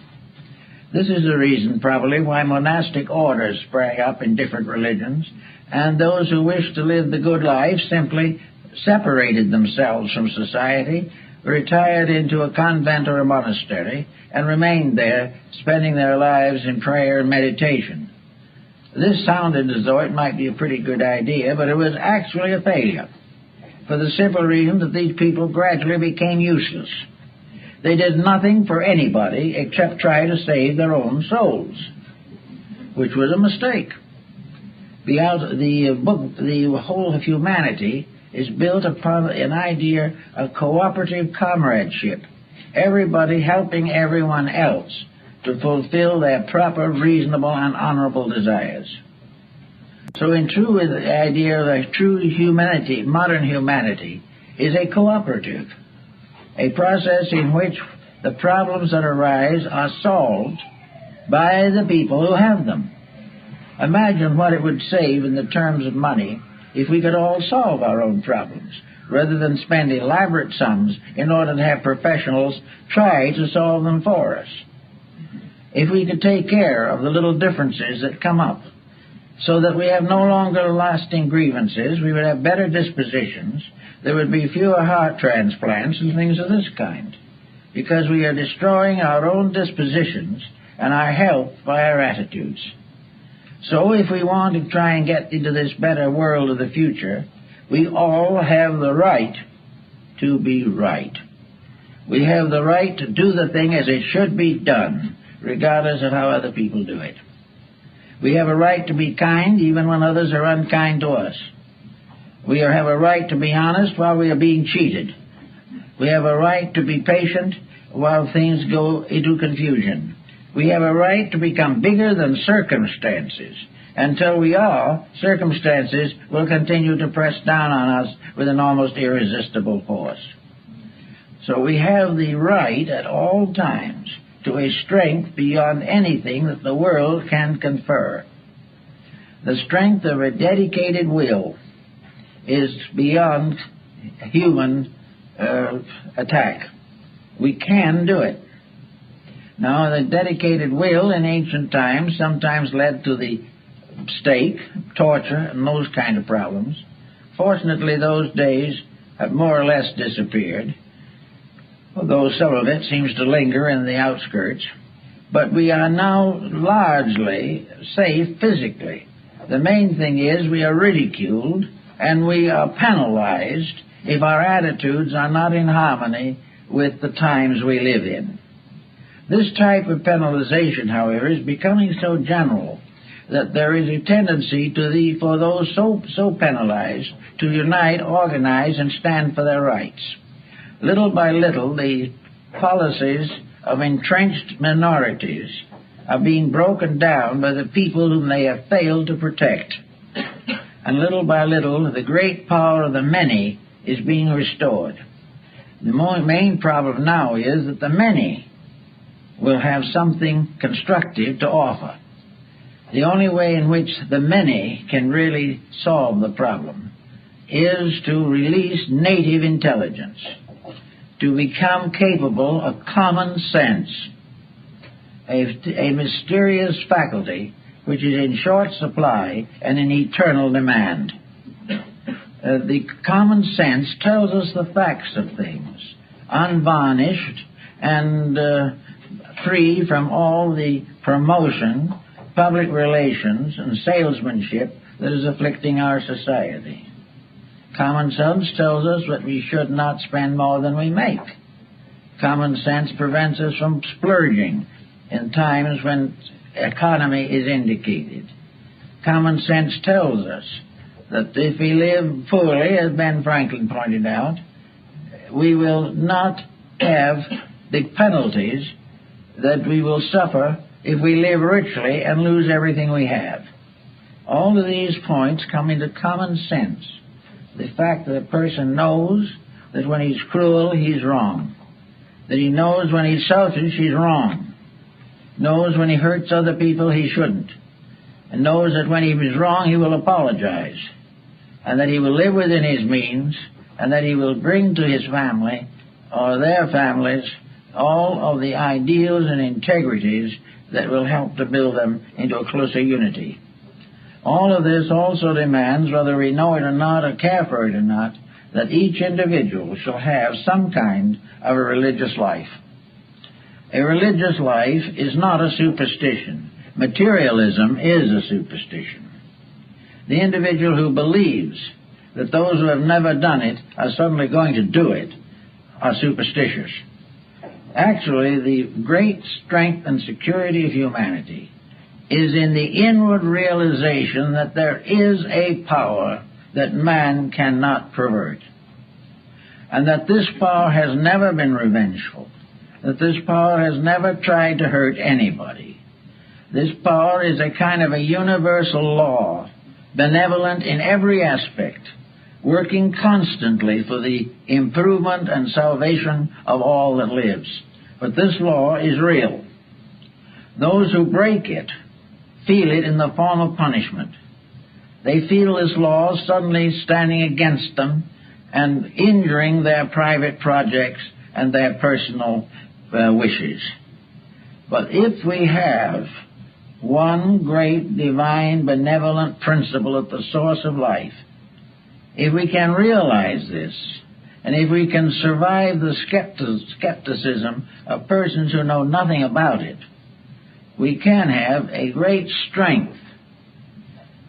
This is the reason, probably, why monastic orders sprang up in different religions, and those who wished to live the good life simply separated themselves from society, retired into a convent or a monastery, and remained there, spending their lives in prayer and meditation. This sounded as though it might be a pretty good idea, but it was actually a failure, for the simple reason that these people gradually became useless. They did nothing for anybody except try to save their own souls, which was a mistake. The whole of humanity is built upon an idea of cooperative comradeship, everybody helping everyone else to fulfill their proper, reasonable, and honorable desires. So in true, the idea of a true humanity, modern humanity, is a cooperative, a process in which the problems that arise are solved by the people who have them. Imagine what it would save in the terms of money if we could all solve our own problems, rather than spend elaborate sums in order to have professionals try to solve them for us. If we could take care of the little differences that come up, so that we have no longer lasting grievances, we would have better dispositions, there would be fewer heart transplants and things of this kind, because we are destroying our own dispositions and our health by our attitudes. So if we want to try and get into this better world of the future, we all have the right to be right. We have the right to do the thing as it should be done, regardless of how other people do it. We have a right to be kind even when others are unkind to us. We have a right to be honest while we are being cheated. We have a right to be patient while things go into confusion. We have a right to become bigger than circumstances. Until we are, circumstances will continue to press down on us with an almost irresistible force. So we have the right at all times to a strength beyond anything that the world can confer. The strength of a dedicated will is beyond human attack. We can do it. Now, the dedicated will in ancient times sometimes led to the stake, torture, and those kind of problems. Fortunately, those days have more or less disappeared, although some of it seems to linger in the outskirts. But we are now largely safe physically. The main thing is we are ridiculed and we are penalized if our attitudes are not in harmony with the times we live in. This type of penalization, however, is becoming so general that there is a tendency for those so penalized to unite, organize, and stand for their rights. Little by little, the policies of entrenched minorities are being broken down by the people whom they have failed to protect. And little by little, the great power of the many is being restored. The main problem now is that the many will have something constructive to offer. The only way in which the many can really solve the problem is to release native intelligence, to become capable of common sense, a mysterious faculty which is in short supply and in eternal demand. The common sense tells us the facts of things, unvarnished and free from all the promotion, public relations, and salesmanship that is afflicting our society. Common sense tells us that we should not spend more than we make. Common sense prevents us from splurging in times when economy is indicated. Common sense tells us that if we live poorly, as Ben Franklin pointed out, we will not have the penalties that we will suffer if we live richly and lose everything we have. All of these points come into common sense. The fact that a person knows that when he's cruel, he's wrong. That he knows when he's selfish, he's wrong. Knows when he hurts other people, he shouldn't. And knows that when he is wrong, he will apologize. And that he will live within his means, and that he will bring to his family, or their families, all of the ideals and integrities that will help to build them into a closer unity. All of this also demands, whether we know it or not, or care for it or not, that each individual shall have some kind of a religious life. A religious life is not a superstition. Materialism is a superstition. The individual who believes that those who have never done it are suddenly going to do it are superstitious. Actually, the great strength and security of humanity is in the inward realization that there is a power that man cannot pervert, and that this power has never been revengeful, that this power has never tried to hurt anybody. This power is a kind of a universal law, benevolent in every aspect, working constantly for the improvement and salvation of all that lives. But this law is real. Those who break it feel it in the form of punishment. They feel this law suddenly standing against them and injuring their private projects and their personal wishes. But if we have one great divine benevolent principle at the source of life, if we can realize this, and if we can survive the skepticism of persons who know nothing about it, we can have a great strength.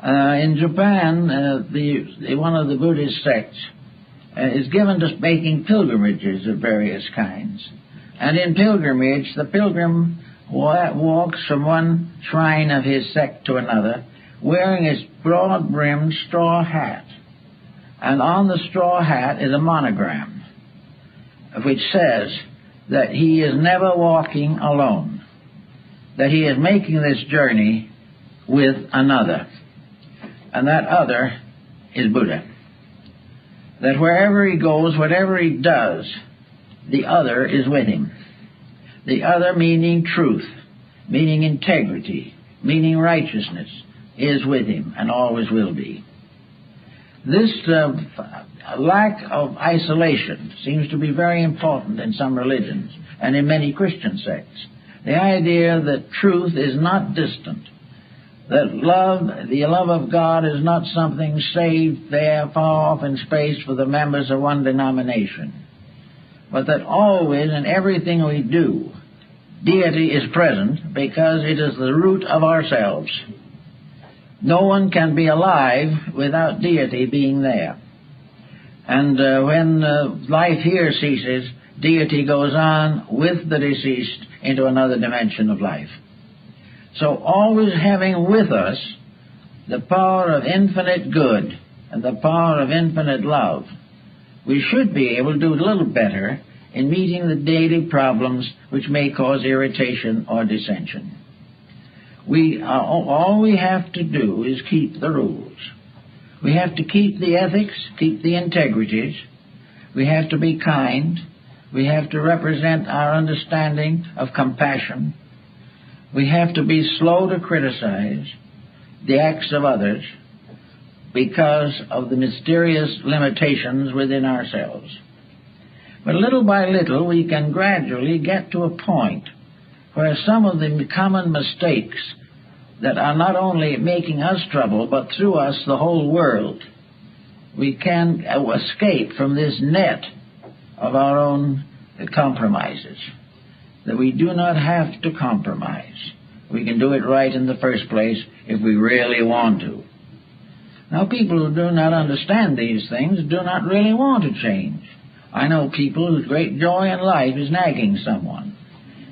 In Japan, one of the Buddhist sects is given to making pilgrimages of various kinds. And in pilgrimage, the pilgrim walks from one shrine of his sect to another, wearing his broad-brimmed straw hat. And on the straw hat is a monogram, which says that he is never walking alone, that he is making this journey with another, and that other is Buddha. That wherever he goes, whatever he does, the other is with him. The other meaning truth, meaning integrity, meaning righteousness, is with him and always will be. This lack of isolation seems to be very important in some religions and in many Christian sects. The idea that truth is not distant, that the love of God is not something saved there far off in space for the members of one denomination, but that always in everything we do, deity is present because it is the root of ourselves. No one can be alive without deity being there. And when life here ceases, deity goes on with the deceased into another dimension of life. So always having with us the power of infinite good and the power of infinite love, we should be able to do a little better in meeting the daily problems which may cause irritation or dissension. All we have to do is keep the rules. We have to keep the ethics, keep the integrities. We have to be kind. We have to represent our understanding of compassion. We have to be slow to criticize the acts of others because of the mysterious limitations within ourselves. But little by little we can gradually get to a point where some of the common mistakes that are not only making us trouble, but through us the whole world, we can escape from this net of our own compromises, that we do not have to compromise. We can do it right in the first place if we really want to. Now, people who do not understand these things do not really want to change. I know people whose great joy in life is nagging someone.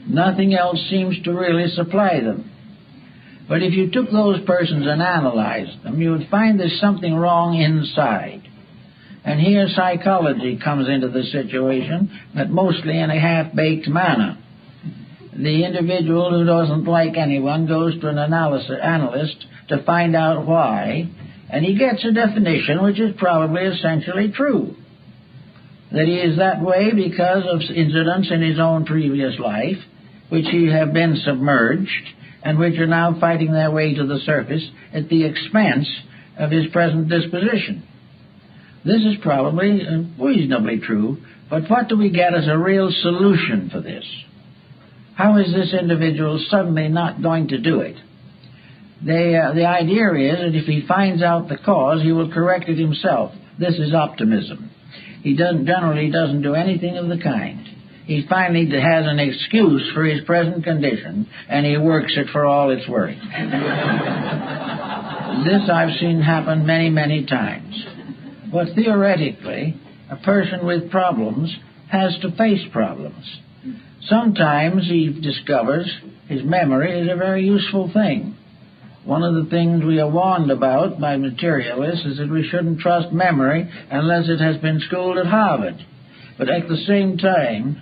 Nothing else seems to really supply them. But if you took those persons and analyzed them, you would find there's something wrong inside. And here psychology comes into the situation, but mostly in a half-baked manner. The individual who doesn't like anyone goes to an analyst to find out why, and he gets a definition which is probably essentially true. That he is that way because of incidents in his own previous life, which he have been submerged, and which are now fighting their way to the surface at the expense of his present disposition. This is probably reasonably true, but what do we get as a real solution for this? How is this individual suddenly not going to do it? The idea is that if he finds out the cause, he will correct it himself. This is optimism. He generally doesn't do anything of the kind. He finally has an excuse for his present condition, and he works it for all it's worth. This I've seen happen many, many times. But theoretically, a person with problems has to face problems. Sometimes he discovers his memory is a very useful thing. One of the things we are warned about by materialists is that we shouldn't trust memory unless it has been schooled at Harvard. But at the same time,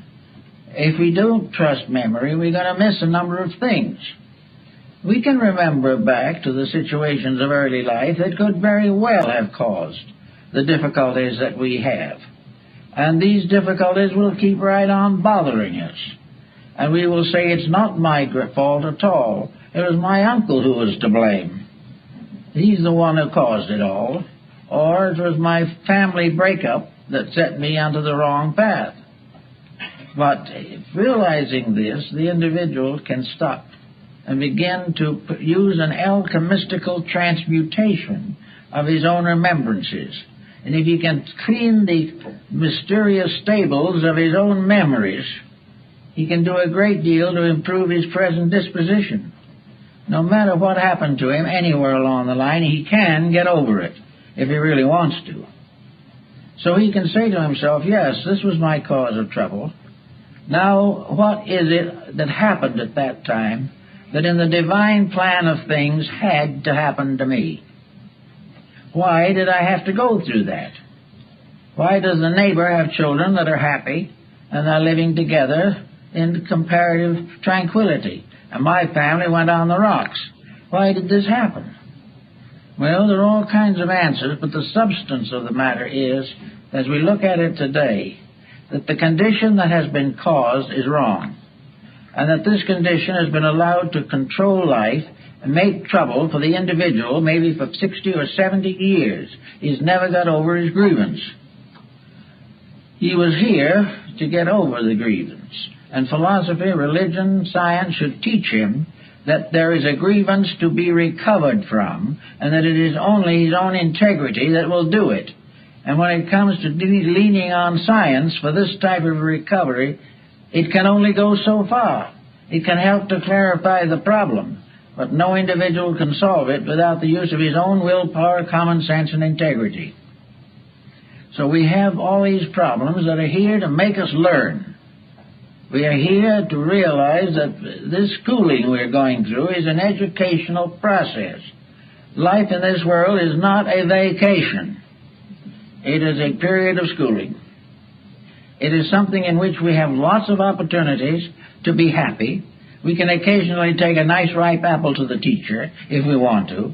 if we don't trust memory, we're going to miss a number of things. We can remember back to the situations of early life that could very well have caused the difficulties that we have. And these difficulties will keep right on bothering us. And we will say, it's not my fault at all. It was my uncle who was to blame. He's the one who caused it all. Or it was my family breakup that set me onto the wrong path. But realizing this, the individual can stop and begin to use an alchemistical transmutation of his own remembrances. And if he can clean the mysterious stables of his own memories, he can do a great deal to improve his present disposition. No matter what happened to him anywhere along the line, he can get over it if he really wants to. So he can say to himself, yes, this was my cause of trouble. Now, what is it that happened at that time that in the divine plan of things had to happen to me? Why did I have to go through that? Why does the neighbor have children that are happy and are living together in comparative tranquility, and my family went on the rocks? Why did this happen? Well, there are all kinds of answers, but the substance of the matter is, as we look at it today, that the condition that has been caused is wrong, and that this condition has been allowed to control life and make trouble for the individual maybe for 60 or 70 years. He's never got over his grievance. He was here to get over the grievance, and philosophy, religion, science should teach him that there is a grievance to be recovered from, and that it is only his own integrity that will do it. And when it comes to leaning on science for this type of recovery, it can only go so far. It can help to clarify the problem, but no individual can solve it without the use of his own willpower, common sense, and integrity. So we have all these problems that are here to make us learn. We are here to realize that this schooling we're going through is an educational process. Life in this world is not a vacation. It is a period of schooling. It is something in which we have lots of opportunities to be happy. We can occasionally take a nice ripe apple to the teacher if we want to.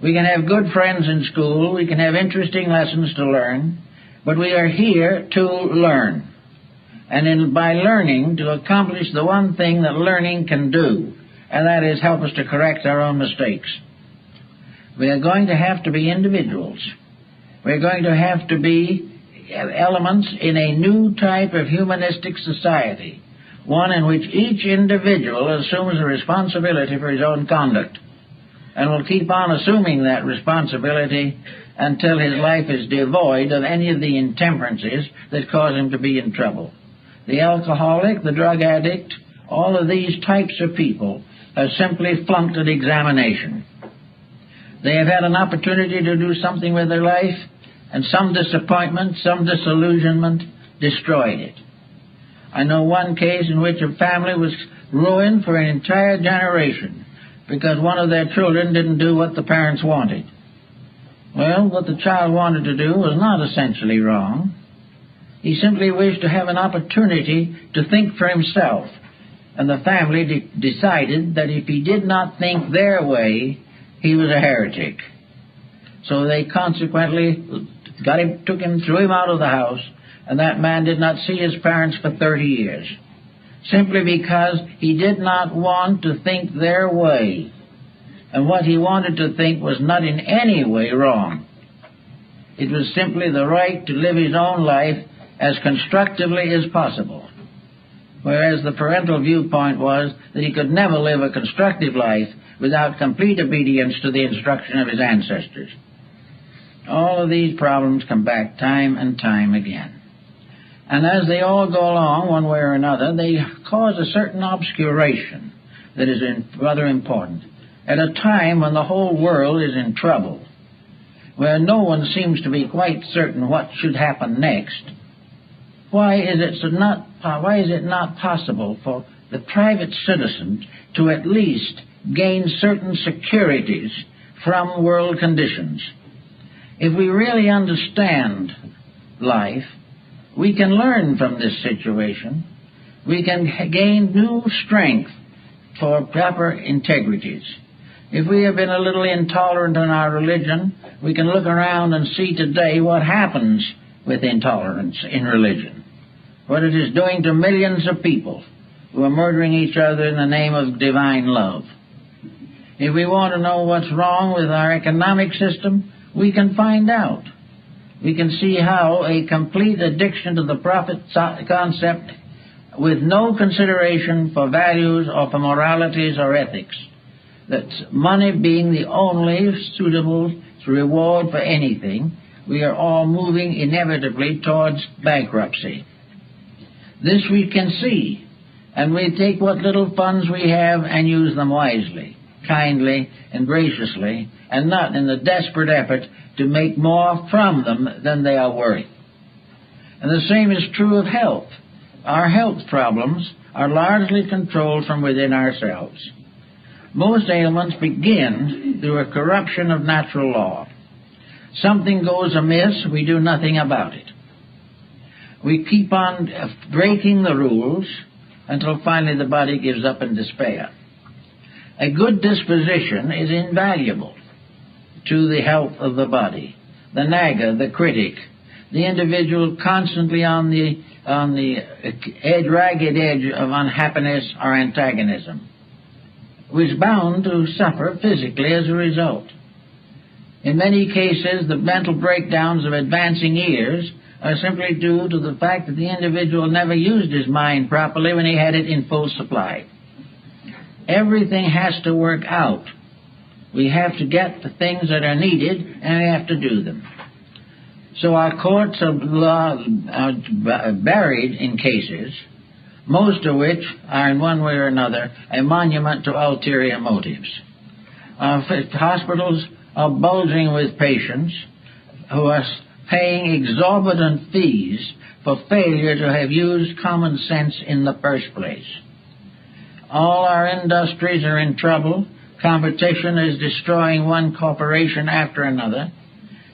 We can have good friends in school. We can have interesting lessons to learn. But we are here to learn. And by learning, to accomplish the one thing that learning can do, and that is help us to correct our own mistakes. We are going to have to be individuals. We're going to have to be elements in a new type of humanistic society, one in which each individual assumes a responsibility for his own conduct, and will keep on assuming that responsibility until his life is devoid of any of the intemperances that cause him to be in trouble. The alcoholic, the drug addict, all of these types of people have simply flunked an examination. They have had an opportunity to do something with their life, and some disappointment, some disillusionment destroyed it. I know one case in which a family was ruined for an entire generation because one of their children didn't do what the parents wanted. Well, what the child wanted to do was not essentially wrong. He simply wished to have an opportunity to think for himself, and the family decided that if he did not think their way, he was a heretic. So they consequently took him, threw him out of the house, and that man did not see his parents for 30 years, simply because he did not want to think their way. And what he wanted to think was not in any way wrong. It was simply the right to live his own life as constructively as possible, whereas the parental viewpoint was that he could never live a constructive life without complete obedience to the instruction of his ancestors. All of these problems come back time and time again. And as they all go along, one way or another, they cause a certain obscuration that is rather important. At a time when the whole world is in trouble, where no one seems to be quite certain what should happen next, why is it not possible for the private citizen to at least gain certain securities from world conditions? If we really understand life, we can learn from this situation We can gain new strength for proper integrities. If we have been a little intolerant in our religion, we can look around and see today what happens with intolerance in religion, what it is doing to millions of people who are murdering each other in the name of divine love. If we want to know what's wrong with our economic system, we can find out. We can see how a complete addiction to the profit concept with no consideration for values or for moralities or ethics, that money being the only suitable reward for anything, we are all moving inevitably towards bankruptcy. This we can see, and we take what little funds we have and use them wisely, kindly and graciously, and not in the desperate effort to make more from them than they are worth. And the same is true of health. Our health problems are largely controlled from within ourselves. Most ailments begin through a corruption of natural law. Something goes amiss, we do nothing about it. We keep on breaking the rules until finally the body gives up in despair. A good disposition is invaluable to the health of the body. The nagger, the critic, the individual constantly on the ragged edge of unhappiness or antagonism, was bound to suffer physically as a result. In many cases, the mental breakdowns of advancing years are simply due to the fact that the individual never used his mind properly when he had it in full supply. Everything has to work out. We have to get the things that are needed, and we have to do them. So our courts of law are buried in cases, most of which are in one way or another a monument to ulterior motives. Our hospitals are bulging with patients who are paying exorbitant fees for failure to have used common sense in the first place. All our industries are in trouble. Competition is destroying one corporation after another,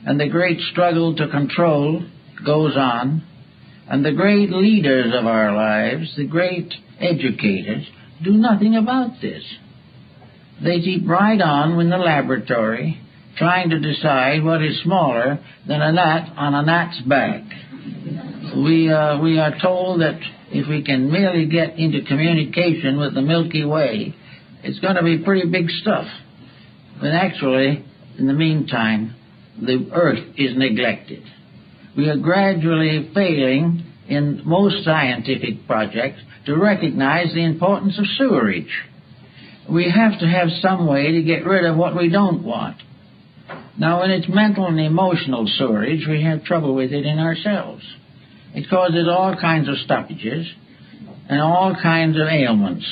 and the great struggle to control goes on, and the great leaders of our lives, the great educators, do nothing about this. They keep right on in the laboratory, trying to decide what is smaller than a gnat on a gnat's back. We are told that if we can merely get into communication with the Milky Way, it's going to be pretty big stuff. But actually, in the meantime, the Earth is neglected. We are gradually failing in most scientific projects to recognize the importance of sewerage. We have to have some way to get rid of what we don't want. Now, when it's mental and emotional sewerage, we have trouble with it in ourselves. It causes all kinds of stoppages and all kinds of ailments.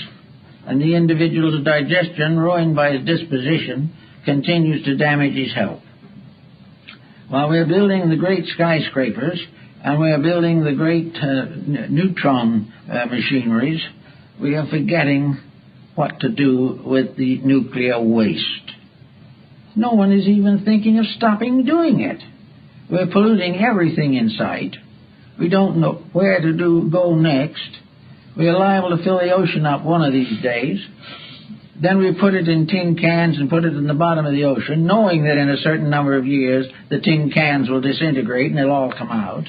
And the individual's digestion, ruined by his disposition, continues to damage his health. While we're building the great skyscrapers and we're building the great neutron machineries, we are forgetting what to do with the nuclear waste. No one is even thinking of stopping doing it. We're polluting everything in sight. We don't know where to go next. We are liable to fill the ocean up one of these days. Then we put it in tin cans and put it in the bottom of the ocean, knowing that in a certain number of years the tin cans will disintegrate and they'll all come out.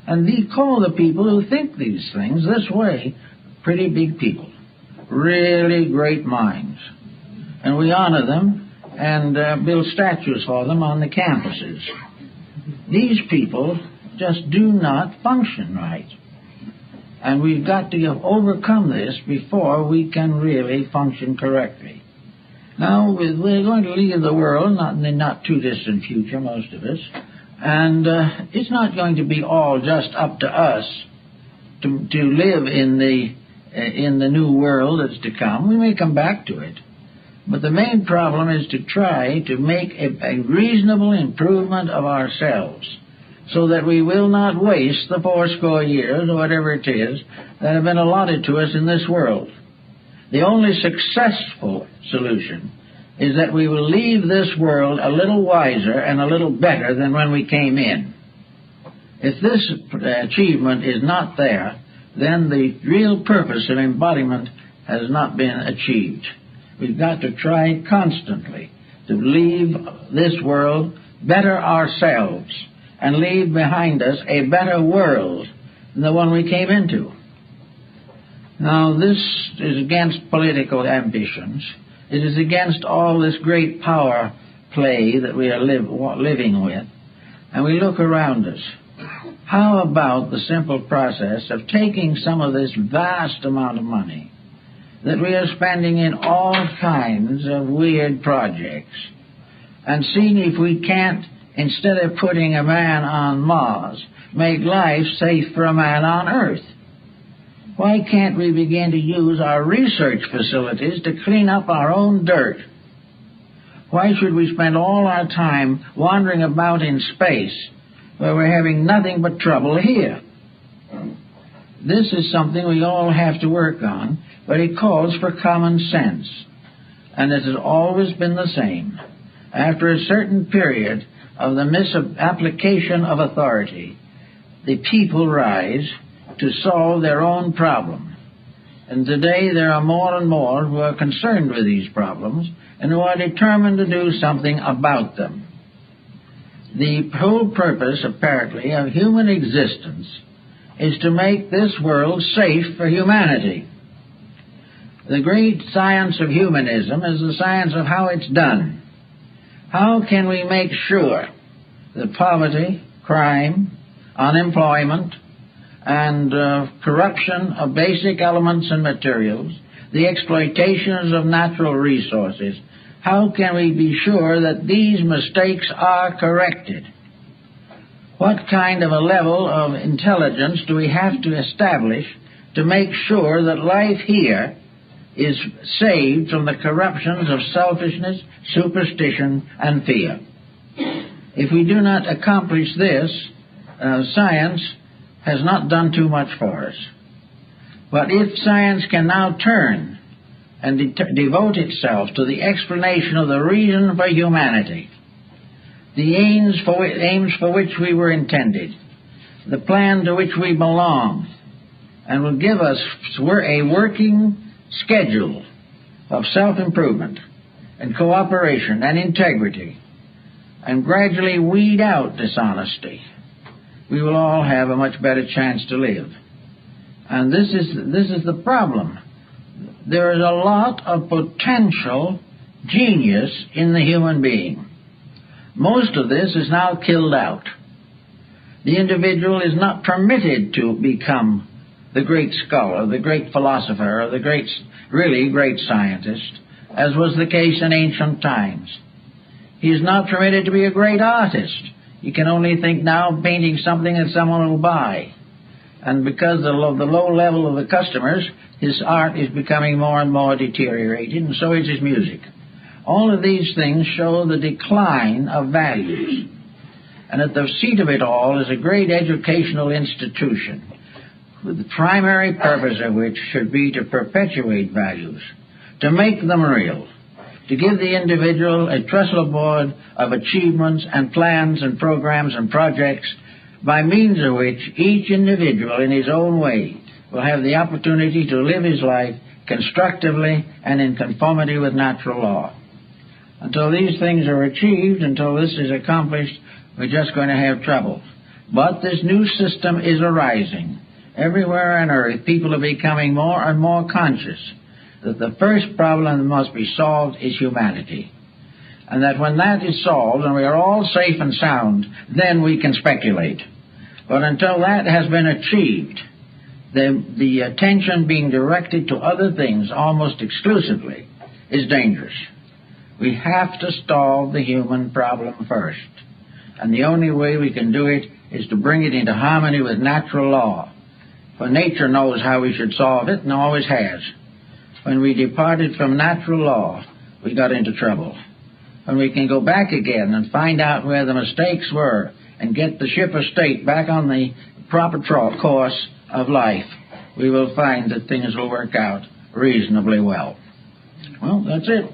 And we call the people who think these things this way pretty big people, really great minds. And we honor them and build statues for them on the campuses. These people just do not function right. And we've got to overcome this before we can really function correctly. Now, we're going to leave the world, not in the not too distant future, most of us, and it's not going to be all just up to us to live in the new world that's to come. We may come back to it. But the main problem is to try to make a reasonable improvement of ourselves, so that we will not waste the 80 years, or whatever it is, that have been allotted to us in this world. The only successful solution is that we will leave this world a little wiser and a little better than when we came in. If this achievement is not there, then the real purpose of embodiment has not been achieved. We've got to try constantly to leave this world better ourselves and leave behind us a better world than the one we came into. Now, this is against political ambitions. It is against all this great power play that we are living with. And we look around us. How about the simple process of taking some of this vast amount of money that we are spending in all kinds of weird projects and seeing if we can't, instead of putting a man on Mars, make life safe for a man on Earth? Why can't we begin to use our research facilities to clean up our own dirt? Why should we spend all our time wandering about in space where we're having nothing but trouble here? This is something we all have to work on, but it calls for common sense. And it has always been the same. After a certain period of the misapplication of authority, the people rise to solve their own problem. And today there are more and more who are concerned with these problems and who are determined to do something about them. The whole purpose, apparently, of human existence is to make this world safe for humanity. The great science of humanism is the science of how it's done. How can we make sure that poverty, crime, unemployment, and corruption of basic elements and materials, the exploitations of natural resources, how can we be sure that these mistakes are corrected? What kind of a level of intelligence do we have to establish to make sure that life here is saved from the corruptions of selfishness, superstition, and fear? If we do not accomplish this, science has not done too much for us. But if science can now turn and devote itself to the explanation of the reason for humanity, the aims for which we were intended, the plan to which we belong, and will give us a working schedule of self-improvement and cooperation and integrity, and gradually weed out dishonesty, we will all have a much better chance to live. And this is the problem. There is a lot of potential genius in the human being. Most of this is now killed out. The individual is not permitted to become the great scholar, the great philosopher, or the really great scientist, as was the case in ancient times. He is not permitted to be a great artist. You can only think now of painting something that someone will buy. And because of the low level of the customers, his art is becoming more and more deteriorated, and so is his music. All of these things show the decline of values. And at the seat of it all is a great educational institution, with the primary purpose of which should be to perpetuate values, to make them real, to give the individual a trestle board of achievements and plans and programs and projects by means of which each individual in his own way will have the opportunity to live his life constructively and in conformity with natural law. Until these things are achieved, until this is accomplished, we're just going to have trouble. But this new system is arising. Everywhere on earth, people are becoming more and more conscious that the first problem that must be solved is humanity. And that when that is solved and we are all safe and sound, then we can speculate. But until that has been achieved, the attention being directed to other things almost exclusively is dangerous. We have to solve the human problem first. And the only way we can do it is to bring it into harmony with natural law. For nature knows how we should solve it and always has. When we departed from natural law, we got into trouble. When we can go back again and find out where the mistakes were and get the ship of state back on the proper course of life, we will find that things will work out reasonably well. Well, that's it.